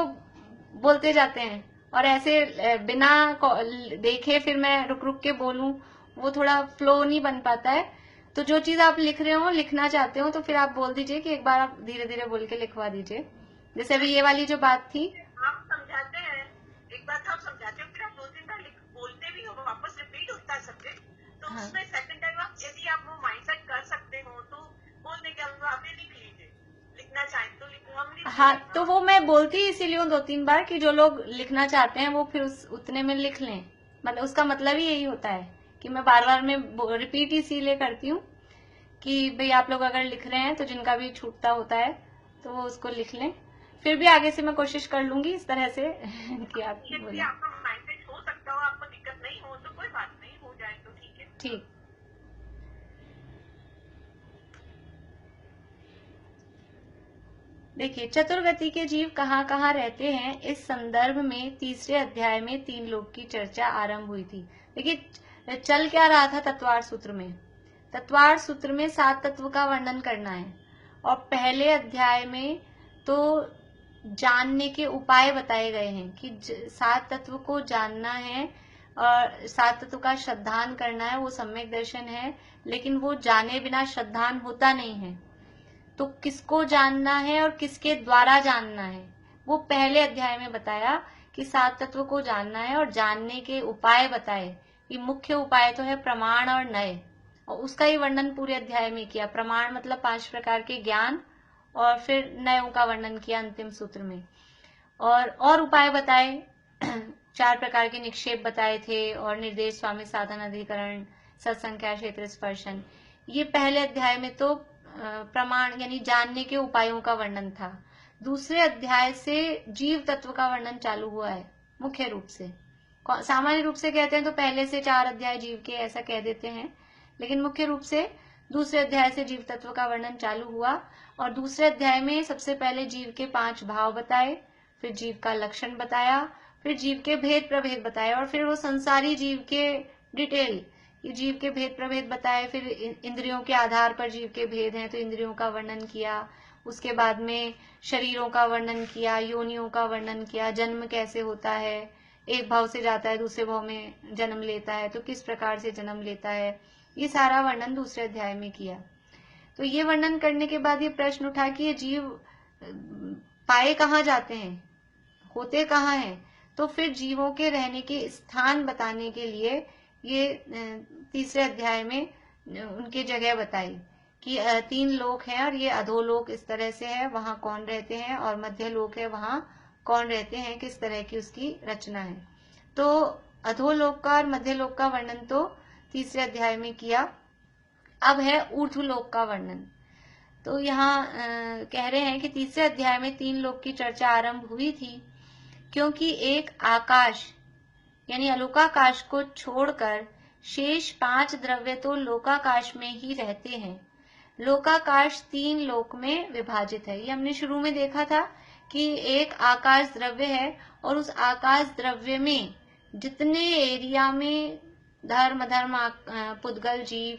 बोलते जाते हैं, और ऐसे बिना देखे फिर मैं रुक रुक के बोलूं, वो थोड़ा फ्लो नहीं बन पाता है। तो जो चीज आप लिख रहे हो, लिखना चाहते हो, तो फिर आप बोल दीजिए कि एक बार आप धीरे धीरे बोल के लिखवा दीजिए। जैसे अभी ये वाली जो बात थी, आप समझाते हैं, एक बार आप समझाते हो, फिर आप 2-3 बार बोलते भी हो, वापस रिपीट होता है सब्जेक्ट, तो हाँ। उसमें सेकंड टाइम आप यदि आप वो माइंडसेट कर सकते हो तो बोल दे कि आपने लिख लीजिए, लिखना चाहें तो हम लिख। हाँ, तो वो मैं बोलती इसीलिए 2-3 बार कि जो लोग लिखना चाहते हैं वो फिर उतने में लिख लें, मतलब उसका मतलब ही यही होता है कि मैं बार बार में रिपीट इसीलिए करती हूँ कि भाई आप लोग अगर लिख रहे हैं तो जिनका भी छूटता होता है तो वो उसको लिख लें। फिर भी आगे से मैं कोशिश कर लूंगी इस तरह से कि आप बोले। आपका माइंडसेट हो सकता हो, आपको दिक्कत नहीं हो तो कोई बात नहीं, हो जाए तो ठीक है। ठीक, देखिए चतुर्गति के जीव कहाँ कहाँ रहते हैं, इस संदर्भ में तीसरे अध्याय में 3 लोग की चर्चा आरंभ हुई थी। देखिए चल क्या रहा था तत्वार सूत्र में, तत्वार सूत्र में 7 तत्व का वर्णन करना है, और पहले अध्याय में तो जानने के उपाय बताए गए हैं कि 7 तत्व को जानना है और 7 तत्व का श्रद्धान करना है, वो सम्यक दर्शन है, लेकिन वो जाने बिना श्रद्धान होता नहीं है। तो किसको जानना है और किसके द्वारा जानना है, वो पहले अध्याय में बताया कि 7 तत्व को जानना है, और जानने के उपाय बताए कि मुख्य उपाय तो है प्रमाण और नय, और उसका ही वर्णन पूरे अध्याय में किया। प्रमाण मतलब 5 प्रकार के ज्ञान, और फिर नयों का वर्णन किया अंतिम सूत्र में, और उपाय बताए 4 प्रकार के निक्षेप बताए थे, और निर्देश स्वामी साधन अधिकरण सत्संख्या क्षेत्र स्पर्शन। ये पहले अध्याय में तो प्रमाण यानी जानने के उपायों का वर्णन था। दूसरे अध्याय से जीव तत्व का वर्णन चालू हुआ है मुख्य रूप से। सामान्य रूप से कहते हैं तो पहले से 4 अध्याय जीव के ऐसा कह देते हैं, लेकिन मुख्य रूप से दूसरे अध्याय से जीव तत्व का वर्णन चालू हुआ। और दूसरे अध्याय में सबसे पहले जीव के 5 भाव बताए, फिर जीव का लक्षण बताया, फिर जीव के भेद प्रभेद बताए, और फिर वो संसारी जीव के डिटेल जीव के भेद प्रभेद बताए। फिर इंद्रियों के आधार पर जीव के भेद हैं तो इंद्रियों का वर्णन किया। उसके बाद में शरीरों का वर्णन किया, योनियों का वर्णन किया, जन्म कैसे होता है, एक भाव से जाता है दूसरे भाव में जन्म लेता है तो किस प्रकार से जन्म लेता है, ये सारा वर्णन दूसरे अध्याय में किया। तो ये वर्णन करने के बाद ये प्रश्न उठा कि ये जीव पाए कहाँ जाते हैं, होते कहाँ हैं। तो फिर जीवों के रहने के स्थान बताने के लिए ये तीसरे अध्याय में उनकी जगह बताई कि 3 लोक हैं और ये अधोलोक इस तरह से है, वहां कौन रहते हैं, और मध्य लोक है, वहां कौन रहते हैं, किस तरह की उसकी रचना है। तो अधोलोक का और मध्य लोक का वर्णन तो तीसरे अध्याय में किया। अब है ऊर्ध्वलोक का वर्णन। तो यहाँ कह रहे हैं कि तीसरे अध्याय में 3 लोक की चर्चा आरंभ हुई थी, क्योंकि एक आकाश यानी अलोकाकाश को छोड़कर शेष 5 द्रव्य तो लोकाकाश में ही रहते हैं। लोकाकाश 3 लोक में विभाजित है। ये हमने शुरू में देखा था कि एक आकाश द्रव्य है और उस आकाश द्रव्य में जितने एरिया में धर्म, पुद्गल, जीव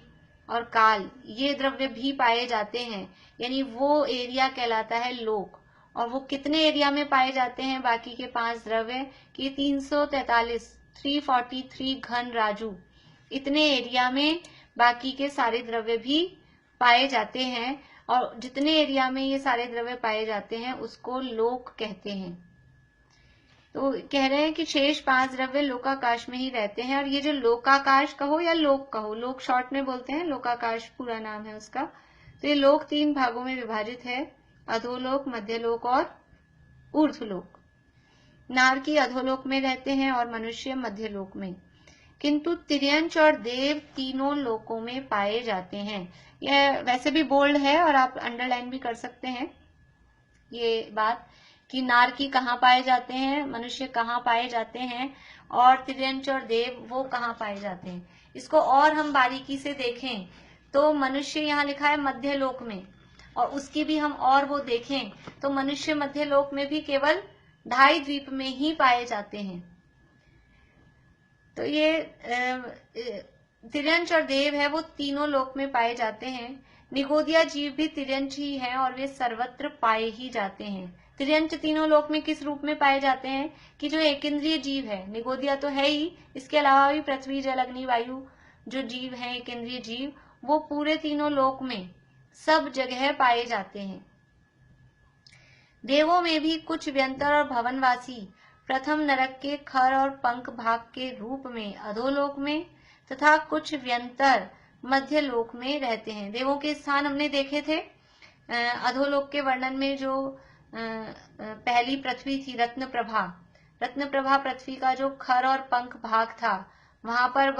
और काल ये द्रव्य भी पाए जाते हैं, यानी वो एरिया कहलाता है लोक। और वो कितने एरिया में पाए जाते हैं बाकी के 5 द्रव्य कि 343 घन राजू, इतने एरिया में बाकी के सारे द्रव्य भी पाए जाते हैं। और जितने एरिया में ये सारे द्रव्य पाए जाते हैं उसको लोक कहते हैं। तो कह रहे हैं कि शेष 5 द्रव्य लोकाकाश में ही रहते हैं। और ये जो लोकाकाश कहो या लोक कहो, लोक शॉर्ट में बोलते हैं, लोकाकाश पूरा नाम है उसका। तो ये लोक 3 भागों में विभाजित है, अधोलोक, मध्यलोक और ऊर्ध्वलोक। नारकी अधोलोक में रहते हैं और मनुष्य मध्यलोक में, किंतु तिर्यंच और देव तीनों लोकों में पाए जाते हैं। यह वैसे भी बोल्ड है और आप अंडरलाइन भी कर सकते हैं ये बात कि नारकी कहाँ पाए जाते हैं, मनुष्य कहाँ पाए जाते हैं, और तिर्यंच और देव वो कहाँ पाए जाते हैं। इसको और हम बारीकी से देखें तो मनुष्य यहाँ लिखा है मध्यलोक में, और उसकी भी हम और वो देखें तो मनुष्य मध्यलोक में भी केवल 2.5 द्वीप में ही पाए जाते हैं। तो ये तिर्यंच और देव है वो तीनों लोक में पाए जाते हैं। निगोदिया जीव भी तिर्यंच ही है और वे सर्वत्र पाए ही जाते हैं। तिर्यंच तीनों लोक में किस रूप में पाए जाते हैं कि जो एक इंद्रिय जीव है, निगोदिया तो है ही, इसके अलावा भी पृथ्वी, जल, अग्नि, वायु जो जीव हैं, एक इंद्रिय जीव, वो पूरे तीनों लोक में सब जगह पाए जाते हैं। देवों में भी कुछ व्यंतर और भवनवासी प्रथम नरक के खर और पंख भाग के रूप में अधोलोक में तथा कुछ व्यंतर मध्य लोक में रहते हैं। देवों के स्थान हमने देखे थे अधोलोक के वर्णन में। जो पहली पृथ्वी थी रत्नप्रभा, रत्नप्रभा पृथ्वी का जो खर और पंख भाग था, वहां पर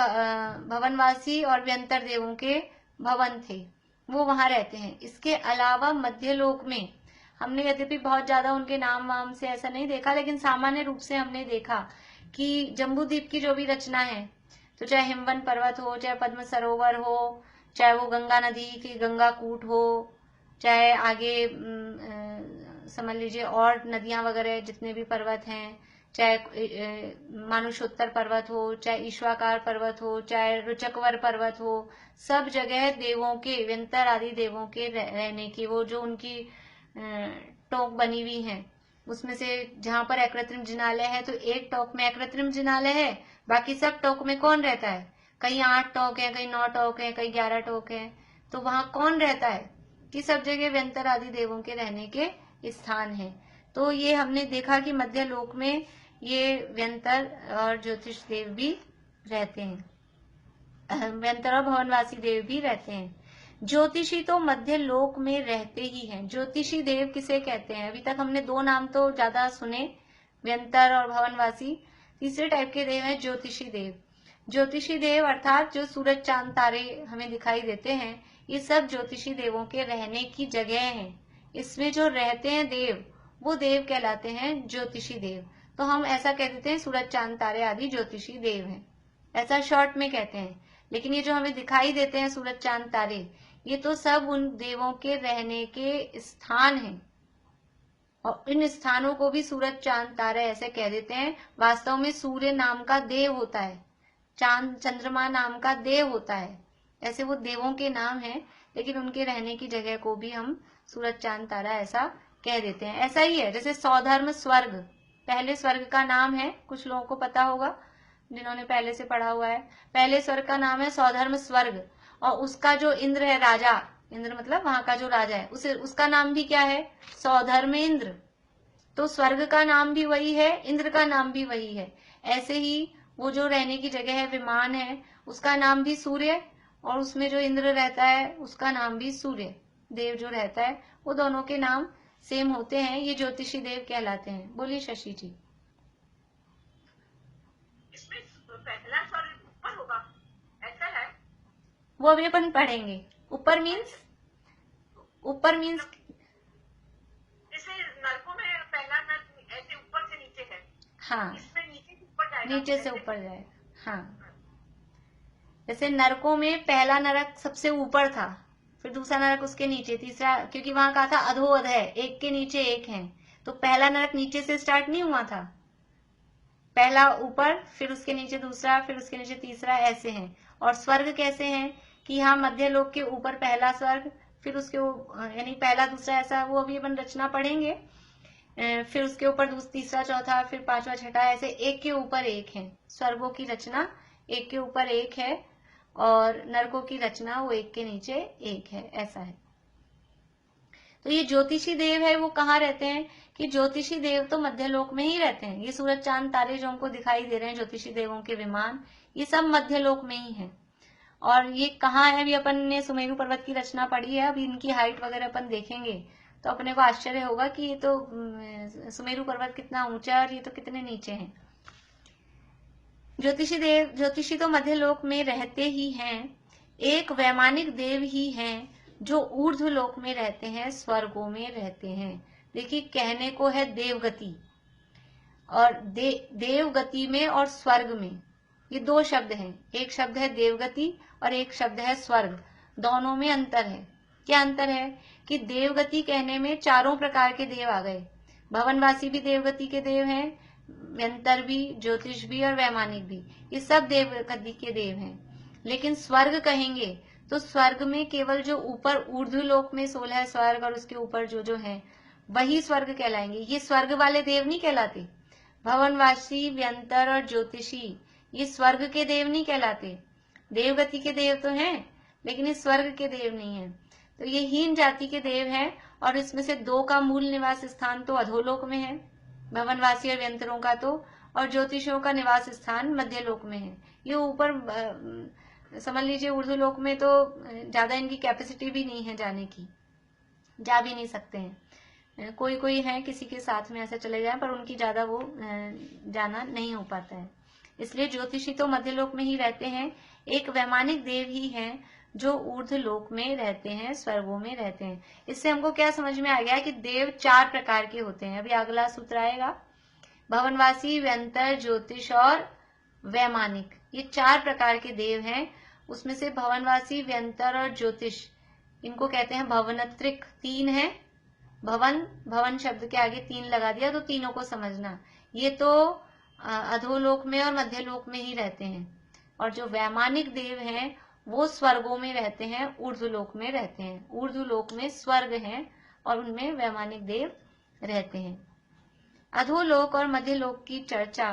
भवनवासी और व्यंतर देवों के भवन थे, वो वहां रहते हैं। इसके अलावा मध्यलोक में हमने यद्यपि बहुत ज्यादा उनके नाम वाम से ऐसा नहीं देखा, लेकिन सामान्य रूप से हमने देखा कि जम्बूद्वीप की जो भी रचना है, तो चाहे हिमवन पर्वत हो, चाहे पद्म सरोवर हो, चाहे वो गंगा नदी की गंगा कूट हो, चाहे आगे समझ लीजिए और नदियां वगैरह जितने भी पर्वत हैं, चाहे मानुषोत्तर पर्वत हो, चाहे ईश्वाकार पर्वत हो, चाहे रुचकवर पर्वत हो, सब जगह देवों के, व्यंतर आदि देवों के रहने की वो जो उनकी टोक बनी हुई है, उसमें से जहां पर अकृत्रिम जिनालय है तो एक टोक में अकृत्रिम जिनालय है, बाकी सब टोक में कौन रहता है? कहीं 8 टोक है, कहीं 9 टोक है, कहीं 11 टोक है। तो वहां कौन रहता है कि सब जगह व्यंतर आदि देवों के रहने के स्थान है। तो ये हमने देखा कि मध्य लोक में ये व्यंतर और ज्योतिष देव भी रहते हैं, व्यंतर और भवनवासी देव भी रहते हैं। ज्योतिषी तो मध्य लोक में रहते ही हैं। ज्योतिषी देव किसे कहते हैं? अभी तक हमने 2 नाम तो ज्यादा सुने, व्यंतर और भवनवासी। तीसरे टाइप के देव हैं ज्योतिषी देव। ज्योतिषी देव अर्थात जो सूरज चांद तारे हमें दिखाई देते हैं, ये सब ज्योतिषी देवों के रहने की जगह हैं। इसमें जो रहते हैं देव, वो देव कहलाते हैं ज्योतिषी देव। तो हम ऐसा कह देते हैं सूरज चांद तारे आदि ज्योतिषी देव हैं, ऐसा शॉर्ट में कहते हैं। लेकिन ये जो हमें दिखाई देते हैं सूरज चांद तारे, ये तो सब उन देवों के रहने के स्थान हैं, और इन स्थानों को भी सूरज चांद तारे ऐसे कह देते हैं। वास्तव में सूर्य नाम का देव होता है, चांद चंद्रमा नाम का देव होता है, ऐसे वो देवों के नाम हैं, लेकिन उनके रहने की जगह को भी हम सूरज चांद तारा ऐसा कह देते हैं। ऐसा ही है जैसे सौधर्म स्वर्ग, पहले स्वर्ग का नाम है, कुछ लोगों को पता होगा जिन्होंने पहले से पढ़ा हुआ है। पहले स्वर्ग का नाम है सौधर्म स्वर्ग, और उसका जो इंद्र है राजा, इंद्र मतलब वहां का जो राजा है, उसका नाम भी क्या है? सौधर्म इंद्र। तो स्वर्ग का नाम भी वही है, इंद्र का नाम भी वही है। ऐसे ही वो जो रहने की जगह है, विमान है, उसका नाम भी सूर्य, और उसमें जो इंद्र रहता है उसका नाम भी सूर्य देव जो रहता है, वो दोनों के नाम सेम होते हैं। ये ज्योतिषी देव कहलाते हैं। बोलिए शशि जी। इसमें पहला स्वर्ग ऊपर होगा, ऐसा है? वो अभी अपन पढ़ेंगे। ऊपर मीन्स जैसे नरकों में पहला नर्क ऐसे ऊपर से नीचे है, हाँ, इसमें नीचे से ऊपर जाएगा, नीचे से ऊपर जाएगा। हाँ, जैसे नरकों में पहला नरक सबसे ऊपर था, फिर दूसरा नरक उसके नीचे, तीसरा, क्योंकि वहां कहा था अधोअध है, एक के नीचे एक है, तो पहला नरक नीचे से स्टार्ट नहीं हुआ था, पहला ऊपर, फिर उसके नीचे दूसरा, फिर उसके नीचे तीसरा, ऐसे हैं। और स्वर्ग कैसे हैं कि यहाँ मध्य लोक के ऊपर पहला स्वर्ग, फिर उसके यानी पहला दूसरा, ऐसा वो अभी अपन रचना पढ़ेंगे, फिर उसके ऊपर तीसरा चौथा, फिर पांचवा छठा, ऐसे एक के ऊपर एक है। स्वर्गों की रचना एक के ऊपर एक है और नरकों की रचना वो एक के नीचे एक है, ऐसा है। तो ये ज्योतिषी देव है, वो कहाँ रहते हैं कि ज्योतिषी देव तो मध्यलोक में ही रहते हैं। ये सूरज चांद तारे जो हमको दिखाई दे रहे हैं, ज्योतिषी देवों के विमान, ये सब मध्यलोक में ही है। और ये कहाँ है, अभी अपन ने सुमेरु पर्वत की रचना पढ़ी है, अभी इनकी हाइट वगैरह अपन देखेंगे तो अपने को आश्चर्य होगा कि ये तो सुमेरु पर्वत कितना ऊंचा है और ये तो कितने नीचे है। ज्योतिषी तो मध्यलोक में रहते ही हैं। एक वैमानिक देव ही हैं जो ऊर्ध्व लोक में रहते हैं, स्वर्गों में रहते हैं। देखिए, कहने को है देवगति, और देवगति में और स्वर्ग में ये दो शब्द हैं। एक शब्द है देवगति और एक शब्द है स्वर्ग, दोनों में अंतर है। क्या अंतर है कि देवगति कहने में चारों प्रकार के देव आ गए। भवनवासी भी देवगति के देव हैं, व्यंतर भी, ज्योतिष भी और वैमानिक भी, ये सब देवगति के देव हैं। लेकिन स्वर्ग कहेंगे तो स्वर्ग में केवल जो ऊपर ऊर्ध्व लोक में 16 स्वर्ग और उसके ऊपर जो जो है वही स्वर्ग कहलाएंगे। ये स्वर्ग वाले देव नहीं कहलाते। भवनवासी, व्यंतर और ज्योतिषी ये स्वर्ग के देव नहीं कहलाते। देवगति के देव तो हैं लेकिन ये स्वर्ग के देव नहीं है। तो ये हीन जाति के देव हैं, और इसमें से दो का मूल निवास स्थान तो अधोलोक में है, भवनवासी और व्यंतरों का तो, और ज्योतिषियों का निवास स्थान मध्यलोक में है। ये ऊपर समझ लीजिए ऊर्ध्वलोक में तो ज्यादा इनकी कैपेसिटी भी नहीं है जाने की, जा भी नहीं सकते हैं। कोई कोई है किसी के साथ में ऐसे चले जाए, पर उनकी ज्यादा वो जाना नहीं हो पाता है। इसलिए ज्योतिषी तो मध्यलोक में ही रहते हैं। एक वैमानिक देव ही हैं जो ऊर्ध्वलोक में रहते हैं, स्वर्गों में रहते हैं। इससे हमको क्या समझ में आ गया कि देव 4 प्रकार के होते हैं। अभी अगला सूत्र आएगा, भवनवासी, व्यंतर, ज्योतिष और वैमानिक, ये 4 प्रकार के देव हैं। उसमें से भवनवासी, व्यंतर और ज्योतिष, इनको कहते हैं भवनत्रिक। 3 है, भवन शब्द के आगे 3 लगा दिया तो तीनों को समझना। ये तो अधोलोक में और मध्यलोक में ही रहते हैं। और जो वैमानिक देव हैं वो स्वर्गों में रहते हैं, ऊर्ध्वलोक में रहते हैं। ऊर्ध्वलोक में स्वर्ग हैं और उनमें वैमानिक देव रहते हैं। अधोलोक और मध्यलोक की चर्चा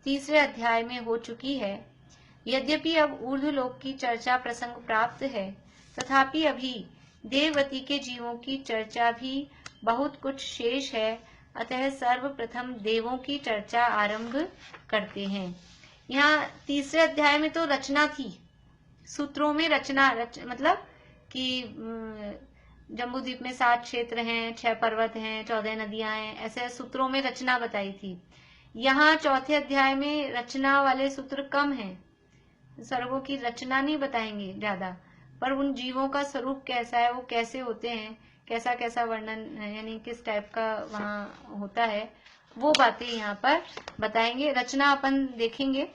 3रे अध्याय में हो चुकी है। यद्यपि अब ऊर्ध्वलोक की चर्चा प्रसंग प्राप्त है, तथापि अभी देवगति के जीवों की चर्चा भी बहुत कुछ शेष है। अतः सर्वप्रथम देवों की चर्चा आरंभ करते हैं। यहाँ 3रे अध्याय में तो रचना थी, सूत्रों में रचना मतलब कि जम्बूद्वीप में 7 क्षेत्र हैं, 6 पर्वत हैं, 14 नदियां हैं, ऐसे सूत्रों में रचना बताई थी। यहाँ 4थे अध्याय में रचना वाले सूत्र कम हैं, स्वर्गों की रचना नहीं बताएंगे ज्यादा, पर उन जीवों का स्वरूप कैसा है, वो कैसे होते हैं, कैसा कैसा वर्णन यानी किस टाइप का वहाँ होता है, वो बातें यहाँ पर बताएंगे। रचना अपन देखेंगे,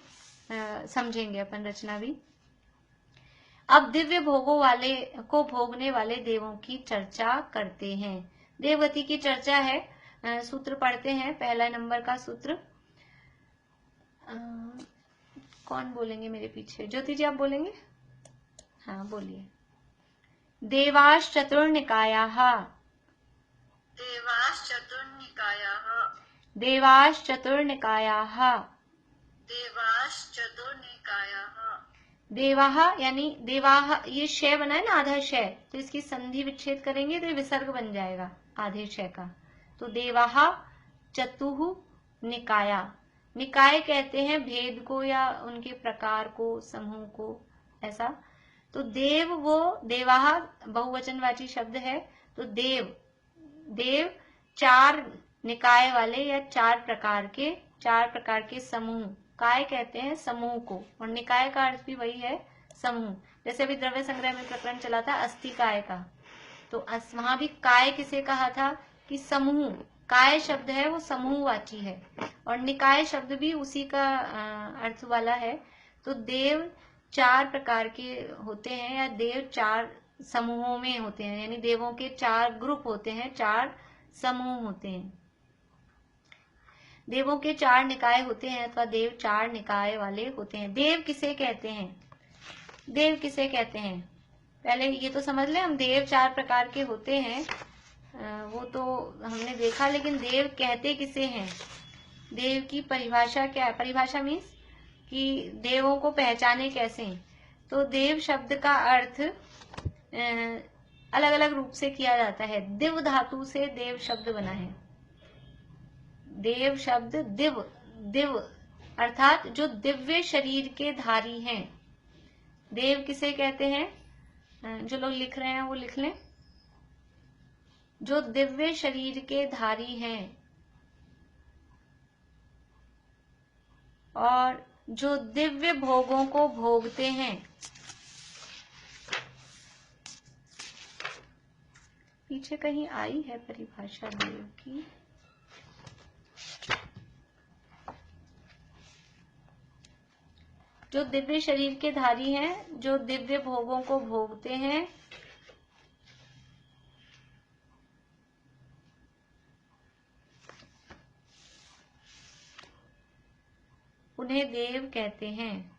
समझेंगे अपन रचना भी। अब दिव्य भोगों वाले को भोगने वाले देवों की चर्चा करते हैं। देवगति की चर्चा है, सूत्र पढ़ते हैं। पहला नंबर का सूत्र कौन बोलेंगे मेरे पीछे? ज्योति जी आप बोलेंगे? हाँ बोलिए। देवाश्च चतुर्निकायाः, देवाश्च चतुर्निकायाः, देवाश्च चतुर्निकायाः, देवाश्च चतुर्निकायाः। देवाः यानी देवाः, ये शय बना है ना, आधा शय, तो इसकी संधि विच्छेद करेंगे तो ये विसर्ग बन जाएगा आधे शय का। तो देवाः चतुः निकाया, निकाय कहते हैं भेद को या उनके प्रकार को, समूह को, ऐसा। तो देव वो देवाह बहुवचनवाची शब्द है। तो देव चार निकाय वाले या चार प्रकार के समूह, काय कहते हैं समूह को, और निकाय का अर्थ भी वही है, समूह। जैसे अभी द्रव्य संग्रह में प्रकरण चला था अस्थि काय का, तो वहां भी काय किसे कहा था कि समूह। काय शब्द है वो समूहवाची है, और निकाय शब्द भी उसी का अर्थ वाला है। तो देव चार प्रकार के होते हैं, या देव चार समूहों में होते हैं, यानी देवों के चार ग्रुप होते हैं, चार समूह होते हैं। देवों के चार निकाय होते हैं, अथवा देव चार निकाय वाले होते हैं। देव किसे कहते हैं? देव किसे कहते हैं? पहले ये तो समझ ले, हम देव चार प्रकार के होते हैं वो तो हमने देखा, लेकिन देव कहते किसे हैं? देव की परिभाषा क्या है? परिभाषा मीन्स कि देवों को पहचाने कैसे? तो देव शब्द का अर्थ अलग अलग रूप से किया जाता है। दिव धातु से देव शब्द बना है। देव शब्द दिव अर्थात जो दिव्य शरीर के धारी हैं। देव किसे कहते हैं? जो लोग लिख रहे हैं वो लिख लें। जो दिव्य शरीर के धारी हैं और जो दिव्य भोगों को भोगते हैं। पीछे कहीं आई है परिभाषा देव की? जो दिव्य शरीर के धारी हैं, जो दिव्य भोगों को भोगते हैं, उन्हें देव कहते हैं।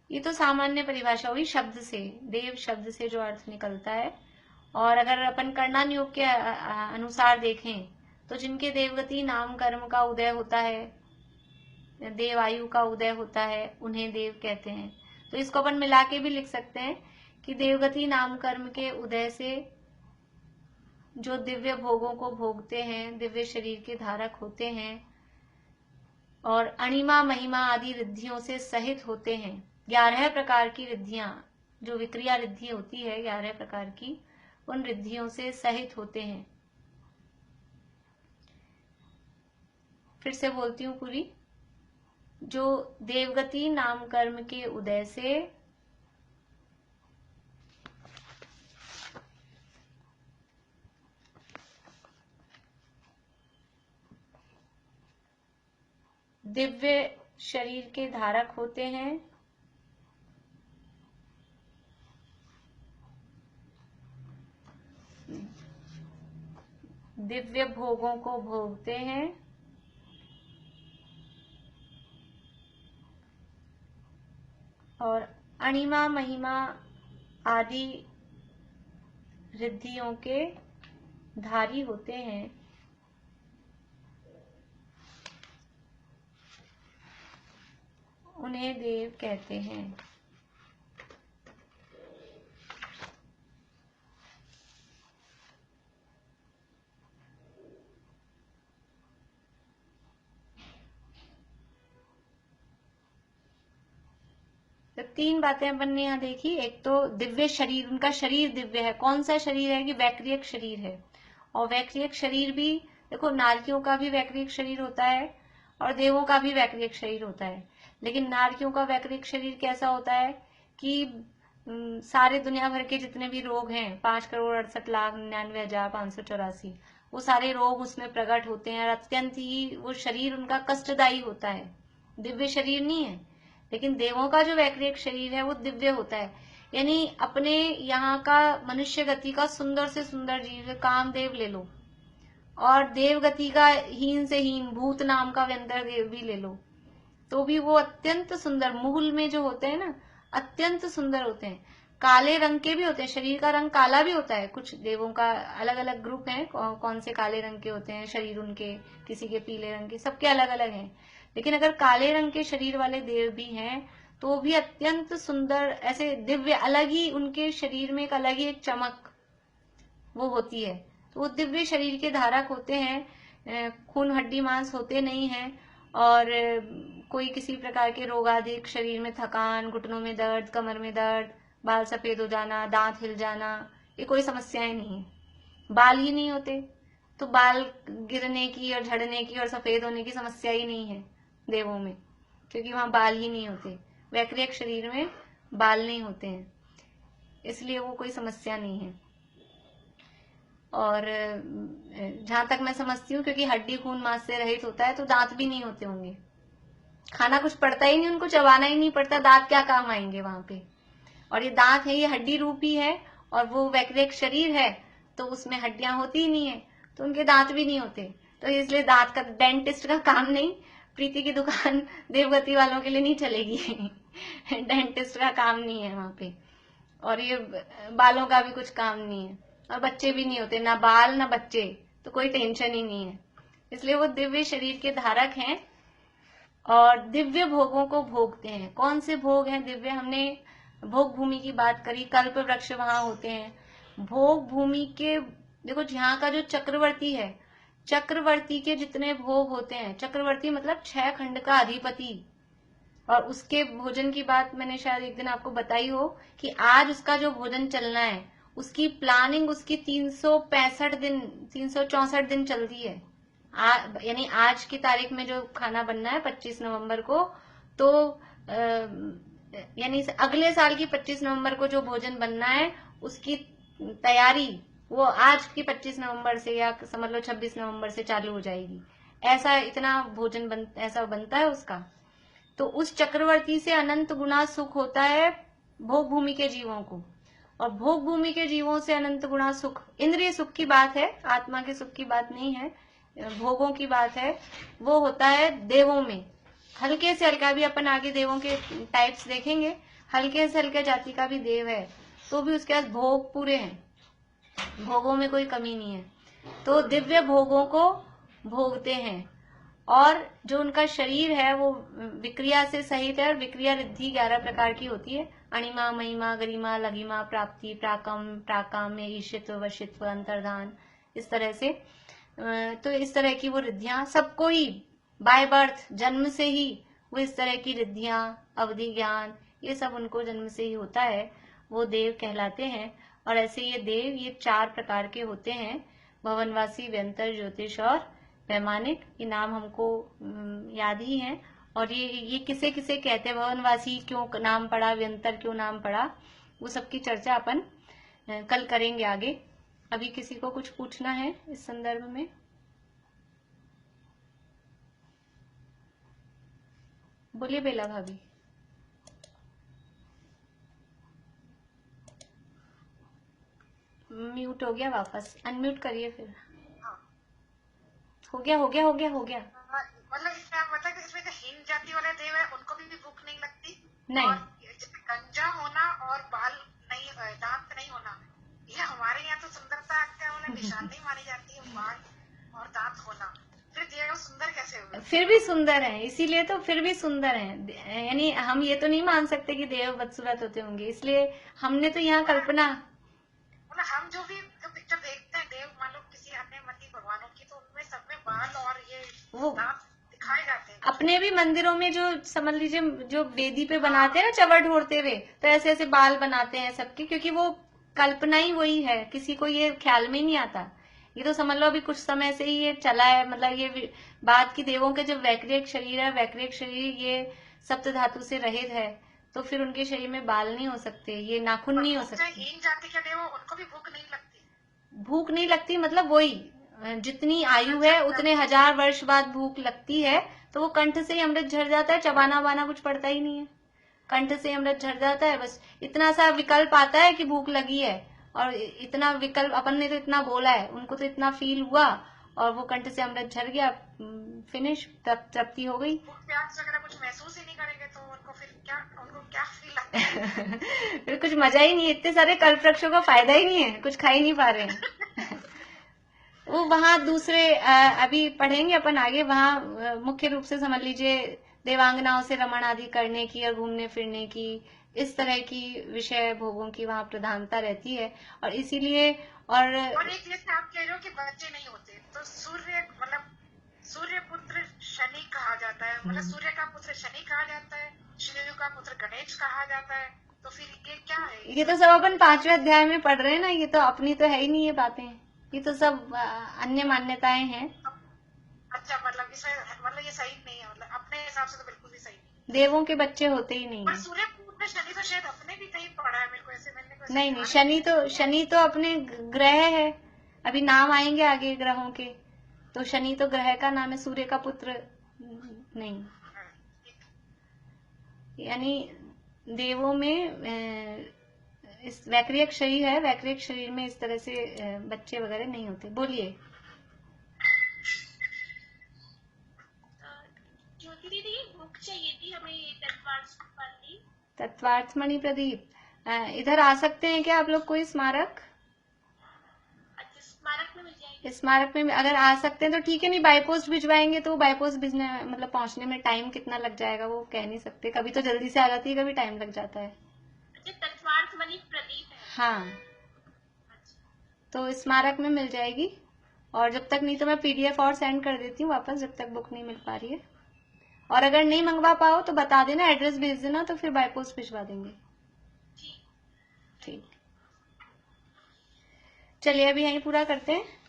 ये तो सामान्य परिभाषा हुई शब्द से, देव शब्द से जो अर्थ निकलता है। और अगर अपन कर्णा नियोग के अनुसार देखें तो जिनके देवगति नाम कर्म का उदय होता है, देव आयु का उदय होता है, उन्हें देव कहते हैं। तो इसको अपन मिला के भी लिख सकते हैं कि देवगति नाम कर्म के उदय से जो दिव्य भोगों को भोगते हैं, दिव्य शरीर के धारक होते हैं और अणिमा महिमा आदि रिद्धियों से सहित होते हैं। 11 प्रकार की रिद्धियां, जो विक्रिया रिद्धि होती है 11 प्रकार की, उन रिद्धियों से सहित होते हैं। फिर से बोलती हूँ पूरी। जो देवगति नाम कर्म के उदय से दिव्य शरीर के धारक होते हैं दिव्य भोगों को भोगते हैं और अणिमा महिमा आदि रिद्धियों के धारी होते हैं, उन्हें देव कहते हैं। तो 3 बातें अपन ने यहाँ देखी। एक तो दिव्य शरीर, उनका शरीर दिव्य है। कौन सा शरीर है? कि वैक्रियक शरीर है। और वैक्रियक शरीर भी देखो, नारकियों का भी वैक्रियक शरीर होता है और देवों का भी वैक्रियक शरीर होता है। लेकिन नारकियों का वैक्रियक शरीर कैसा होता है कि सारे दुनिया भर के जितने भी रोग हैं, 5,68,99,584, वो सारे रोग उसमें प्रकट होते हैं और अत्यंत ही वो शरीर उनका कष्टदायी होता है। दिव्य शरीर नहीं है। लेकिन देवों का जो वैक्रियक शरीर है वो दिव्य होता है। यानी अपने यहाँ का मनुष्य गति का सुंदर से सुंदर जीव, कामदेव ले लो, और देव गति का हीन से हीन भूत नाम का व्यंतर देव भी ले लो, तो भी वो अत्यंत सुंदर, मूल में जो होते हैं ना, अत्यंत सुंदर होते हैं। काले रंग के भी होते हैं, शरीर का रंग काला भी होता है। कुछ देवों का अलग अलग ग्रुप हैं, कौन से काले रंग के होते हैं शरीर उनके, किसी के पीले रंग के, सबके अलग अलग हैं। लेकिन अगर काले रंग के शरीर वाले देव भी हैं तो भी अत्यंत सुंदर, ऐसे दिव्य, अलग ही उनके शरीर में एक अलग ही एक चमक वो होती है। तो वो दिव्य शरीर के धारक होते हैं खून हड्डी मांस होते नहीं हैं और कोई किसी प्रकार के रोगाधिक, शरीर में थकान, घुटनों में दर्द, कमर में दर्द, बाल सफेद हो जाना, दांत हिल जाना, ये कोई समस्याएं नहीं है। बाल ही नहीं होते तो बाल गिरने की और झड़ने की और सफेद होने की समस्या ही नहीं है देवों में, क्योंकि वहां बाल ही नहीं होते। वैक्रियक शरीर में बाल नहीं होते हैं, इसलिए वो कोई समस्या नहीं है। और जहां तक मैं समझती हूँ, क्योंकि हड्डी खून मांस से रहित होता है तो दांत भी नहीं होते होंगे, खाना कुछ पड़ता ही नहीं, उनको चबाना ही नहीं पड़ता, दांत क्या काम आएंगे वहां पे। और ये दांत है, ये हड्डी रूपी है, और वो वैक्रियक शरीर है तो उसमें हड्डियां होती ही नहीं है, तो उनके दांत भी नहीं होते, तो इसलिए दांत का डेंटिस्ट का काम नहीं। प्रीति की दुकान देवगति वालों के लिए नहीं चलेगी डेंटिस्ट का काम नहीं है वहां पे। और ये बालों का भी कुछ काम नहीं है, और बच्चे भी नहीं होते, ना बाल ना बच्चे, तो कोई टेंशन ही नहीं है। इसलिए वो दिव्य शरीर के धारक हैं और दिव्य भोगों को भोगते हैं। कौन से भोग हैं दिव्य? हमने भोग भूमि की बात करी, कल्प वृक्ष वहां होते हैं। भोग भूमि के देखो, यहाँ का जो चक्रवर्ती है, चक्रवर्ती के जितने भोग होते हैं, चक्रवर्ती मतलब 6 खंड का अधिपति, और उसके भोजन की बात मैंने शायद एक दिन आपको बताई हो कि आज उसका जो भोजन चलना है, उसकी प्लानिंग उसकी 365 दिन 364 दिन चलती है। यानी आज की तारीख में जो खाना बनना है 25 नवंबर को, तो यानी अगले साल की 25 नवंबर को जो भोजन बनना है उसकी तैयारी वो आज की 25 नवंबर से या समझ लो 26 नवंबर से चालू हो जाएगी। ऐसा इतना भोजन ऐसा बनता है उसका। तो उस चक्रवर्ती से अनंत गुना सुख होता है भोग भूमि के जीवों को, और भोग भूमि के जीवों से अनंत गुना सुख, इंद्रिय सुख की बात है, आत्मा के सुख की बात नहीं है, भोगों की बात है, वो होता है देवों में। हल्के से हल्का भी अपन आगे देवों के टाइप्स देखेंगे, हल्के से हल्के जाति का भी देव है तो भी उसके पास भोग पूरे हैं, भोगों में कोई कमी नहीं है। तो दिव्य भोगों को भोगते हैं, और जो उनका शरीर है वो विक्रिया से सहित है, और विक्रिया रिद्धि 11 प्रकार की होती है। अणिमा, महिमा, गरिमा, लघिमा, प्राप्ति, प्राकम, प्राकाम्य, ईशित्व, वशित्व, अंतर्धान, इस तरह से। तो इस तरह की वो रिद्धियां सबको ही बाय बर्थ, जन्म से ही वो इस तरह की रिद्धियां, अवधि ज्ञान, ये सब उनको जन्म से ही होता है, वो देव कहलाते हैं। और ऐसे ये देव ये 4 प्रकार के होते हैं, भवनवासी, व्यंतर, ज्योतिष और वैमानिक। ये नाम हमको याद ही है। और ये किसे किसे कहते हैं, भवनवासी क्यों नाम पड़ा, व्यंतर क्यों नाम पड़ा, वो सबकी चर्चा अपन कल करेंगे आगे। अभी किसी को कुछ पूछना है इस संदर्भ में? बोलिए बेला भाभी। म्यूट हो गया, वापस अनम्यूट करिए फिर। हो गया हो गया हो गया हो गया। मतलब इसमें जो हीन जाति वाले देव है उनको भी भूख नहीं लगती? नहीं। और गंजा होना और बाल नहीं, दांत नहीं होना, ये हमारे यहाँ तो सुंदरता का उन्हें निशानी मानी जाती है, बाल और दांत होना। फिर देव सुंदर कैसे हुए? फिर भी सुंदर हैं, इसीलिए तो फिर भी सुंदर हैं। यानी हम ये तो नहीं मान सकते कि देव बदसूरत होते होंगे, इसलिए हमने तो यहाँ कल्पना, हम जो भी पिक्चर देखते हैं देव, मान लो किसी अन्य मती भगवानों की, तो उनमें सब में बाल और ये दांत दिखाए जाते हैं। अपने भी मंदिरों में जो समझ लीजिए जो वेदी पे बनाते हैं ना चवर ढोड़ते हुए, तो ऐसे ऐसे बाल बनाते हैं सबके, क्योंकि वो कल्पना ही वही है, किसी को ये ख्याल में नहीं आता। ये तो समझ लो अभी कुछ समय से ही ये चला है, मतलब ये बात की देवों के जब वैक्रियक शरीर है, वैक्रियक शरीर ये सप्त धातु से रहित है, तो फिर उनके शरीर में बाल नहीं हो सकते, ये नाखून नहीं हो सकते। हीन जाति के देव उनको भी भूख नहीं लगती? भूख नहीं लगती मतलब वही, जितनी आयु है उतने 1000 वर्ष बाद भूख लगती है, तो वो कंठ से ही अमृत झड़ जाता है, चबाना वाना कुछ पड़ता ही नहीं है, कंठ से अमृत झड़ जाता है। बस इतना सा विकल्प आता है कि भूख लगी है, और इतना विकल्प अपन ने तो इतना बोला है, उनको तो इतना फील हुआ और वो कंठ से अमृत झड़ गया, फिनिश, तृप्ति हो गई। प्यास वगैरह कुछ महसूस ही नहीं करेंगे तो उनको फिर क्या फील लगता है? फिर कुछ मजा ही नहीं है, इतने सारे कल्प वृक्षों का फायदा ही नहीं है, कुछ खा ही नहीं पा रहे हैं वो वहाँ दूसरे अभी पढ़ेंगे अपन आगे, वहाँ मुख्य रूप से समझ लीजिए देवांगनाओं से रमण आदि करने की और घूमने फिरने की, इस तरह की विषय भोगों की वहाँ प्रधानता रहती है। और इसीलिए और एक जैसे आप कह रहे हो कि बच्चे नहीं होते, तो सूर्य मतलब सूर्य पुत्र शनि कहा जाता है, मतलब सूर्य का पुत्र शनि कहा जाता है, शिव का पुत्र गणेश कहा जाता है, तो फिर ये क्या है? ये तो सब अपन 5वें अध्याय में पढ़ रहे हैं ना, ये तो अपनी तो है ही नहीं ये बातें, ये तो सब अन्य मान्यताएं हैं। अच्छा, मतलब इसमें मतलब ये सही नहीं है, मतलब अपने हिसाब से तो बिल्कुल भी सही नहीं। देवों के बच्चे होते ही नहीं पर है। सूर्य पुत्र शनि तो शायद अपने भी कहीं पढ़ा है, मेरे को ऐसे मैंने को नहीं नहीं, शनि तो अपने ग्रह है, अभी नाम आएंगे आगे ग्रहों के, तो शनि तो ग्रह का नाम है, सूर्य का पुत्र नहीं। यानी देवों में इस वैक्रियक शरीर है, वैक्रियक शरीर में इस तरह से बच्चे वगैरह नहीं होते। बोलिए। ज्योति दीदी बुक चाहिए थी हमें, तत्वार्थमणि प्रदीप, इधर आ सकते हैं क्या आप लोग? कोई स्मारक? अच्छा, स्मारक में मिल जाएगी? स्मारक में अगर आ सकते हैं तो ठीक है, नहीं बाय पोस्ट भिजवाएंगे तो बाय पोस्ट भेजने मतलब पहुंचने में टाइम कितना लग जाएगा वो कह नहीं सकते, कभी तो जल्दी से आ जाती है, कभी टाइम लग जाता है। तत्वार्थमणि प्रदीप है। हाँ, तो स्मारक में मिल जाएगी, और जब तक नहीं तो मैं PDF और सेंड कर देती हूँ वापस, जब तक बुक नहीं मिल पा रही है। और अगर नहीं मंगवा पाओ तो बता देना, एड्रेस भेज देना, तो फिर बाय पोस्ट भिजवा देंगे। ठीक, चलिए अभी यहीं पूरा करते हैं।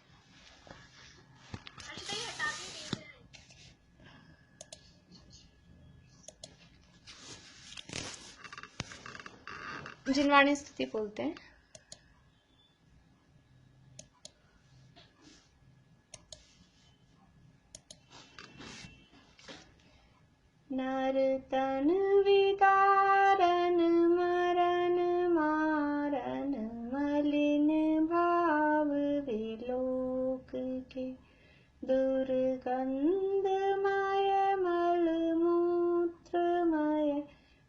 जिनवाणी स्तुति बोलते हैं। नर्तन विदारन मरण मारन मलिन भाव विलोक के, दुर्गंधमय मल मूत्रमय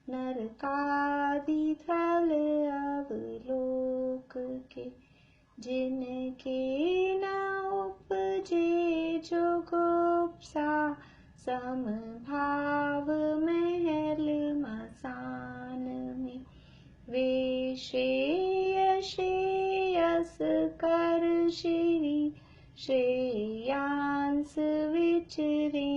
नरकादि थल अवलोक के, जिनके न उपजे जो गोप्सा समभाव महल मसान में, वे श्रेयस कर श्री श्रेयांस विचरे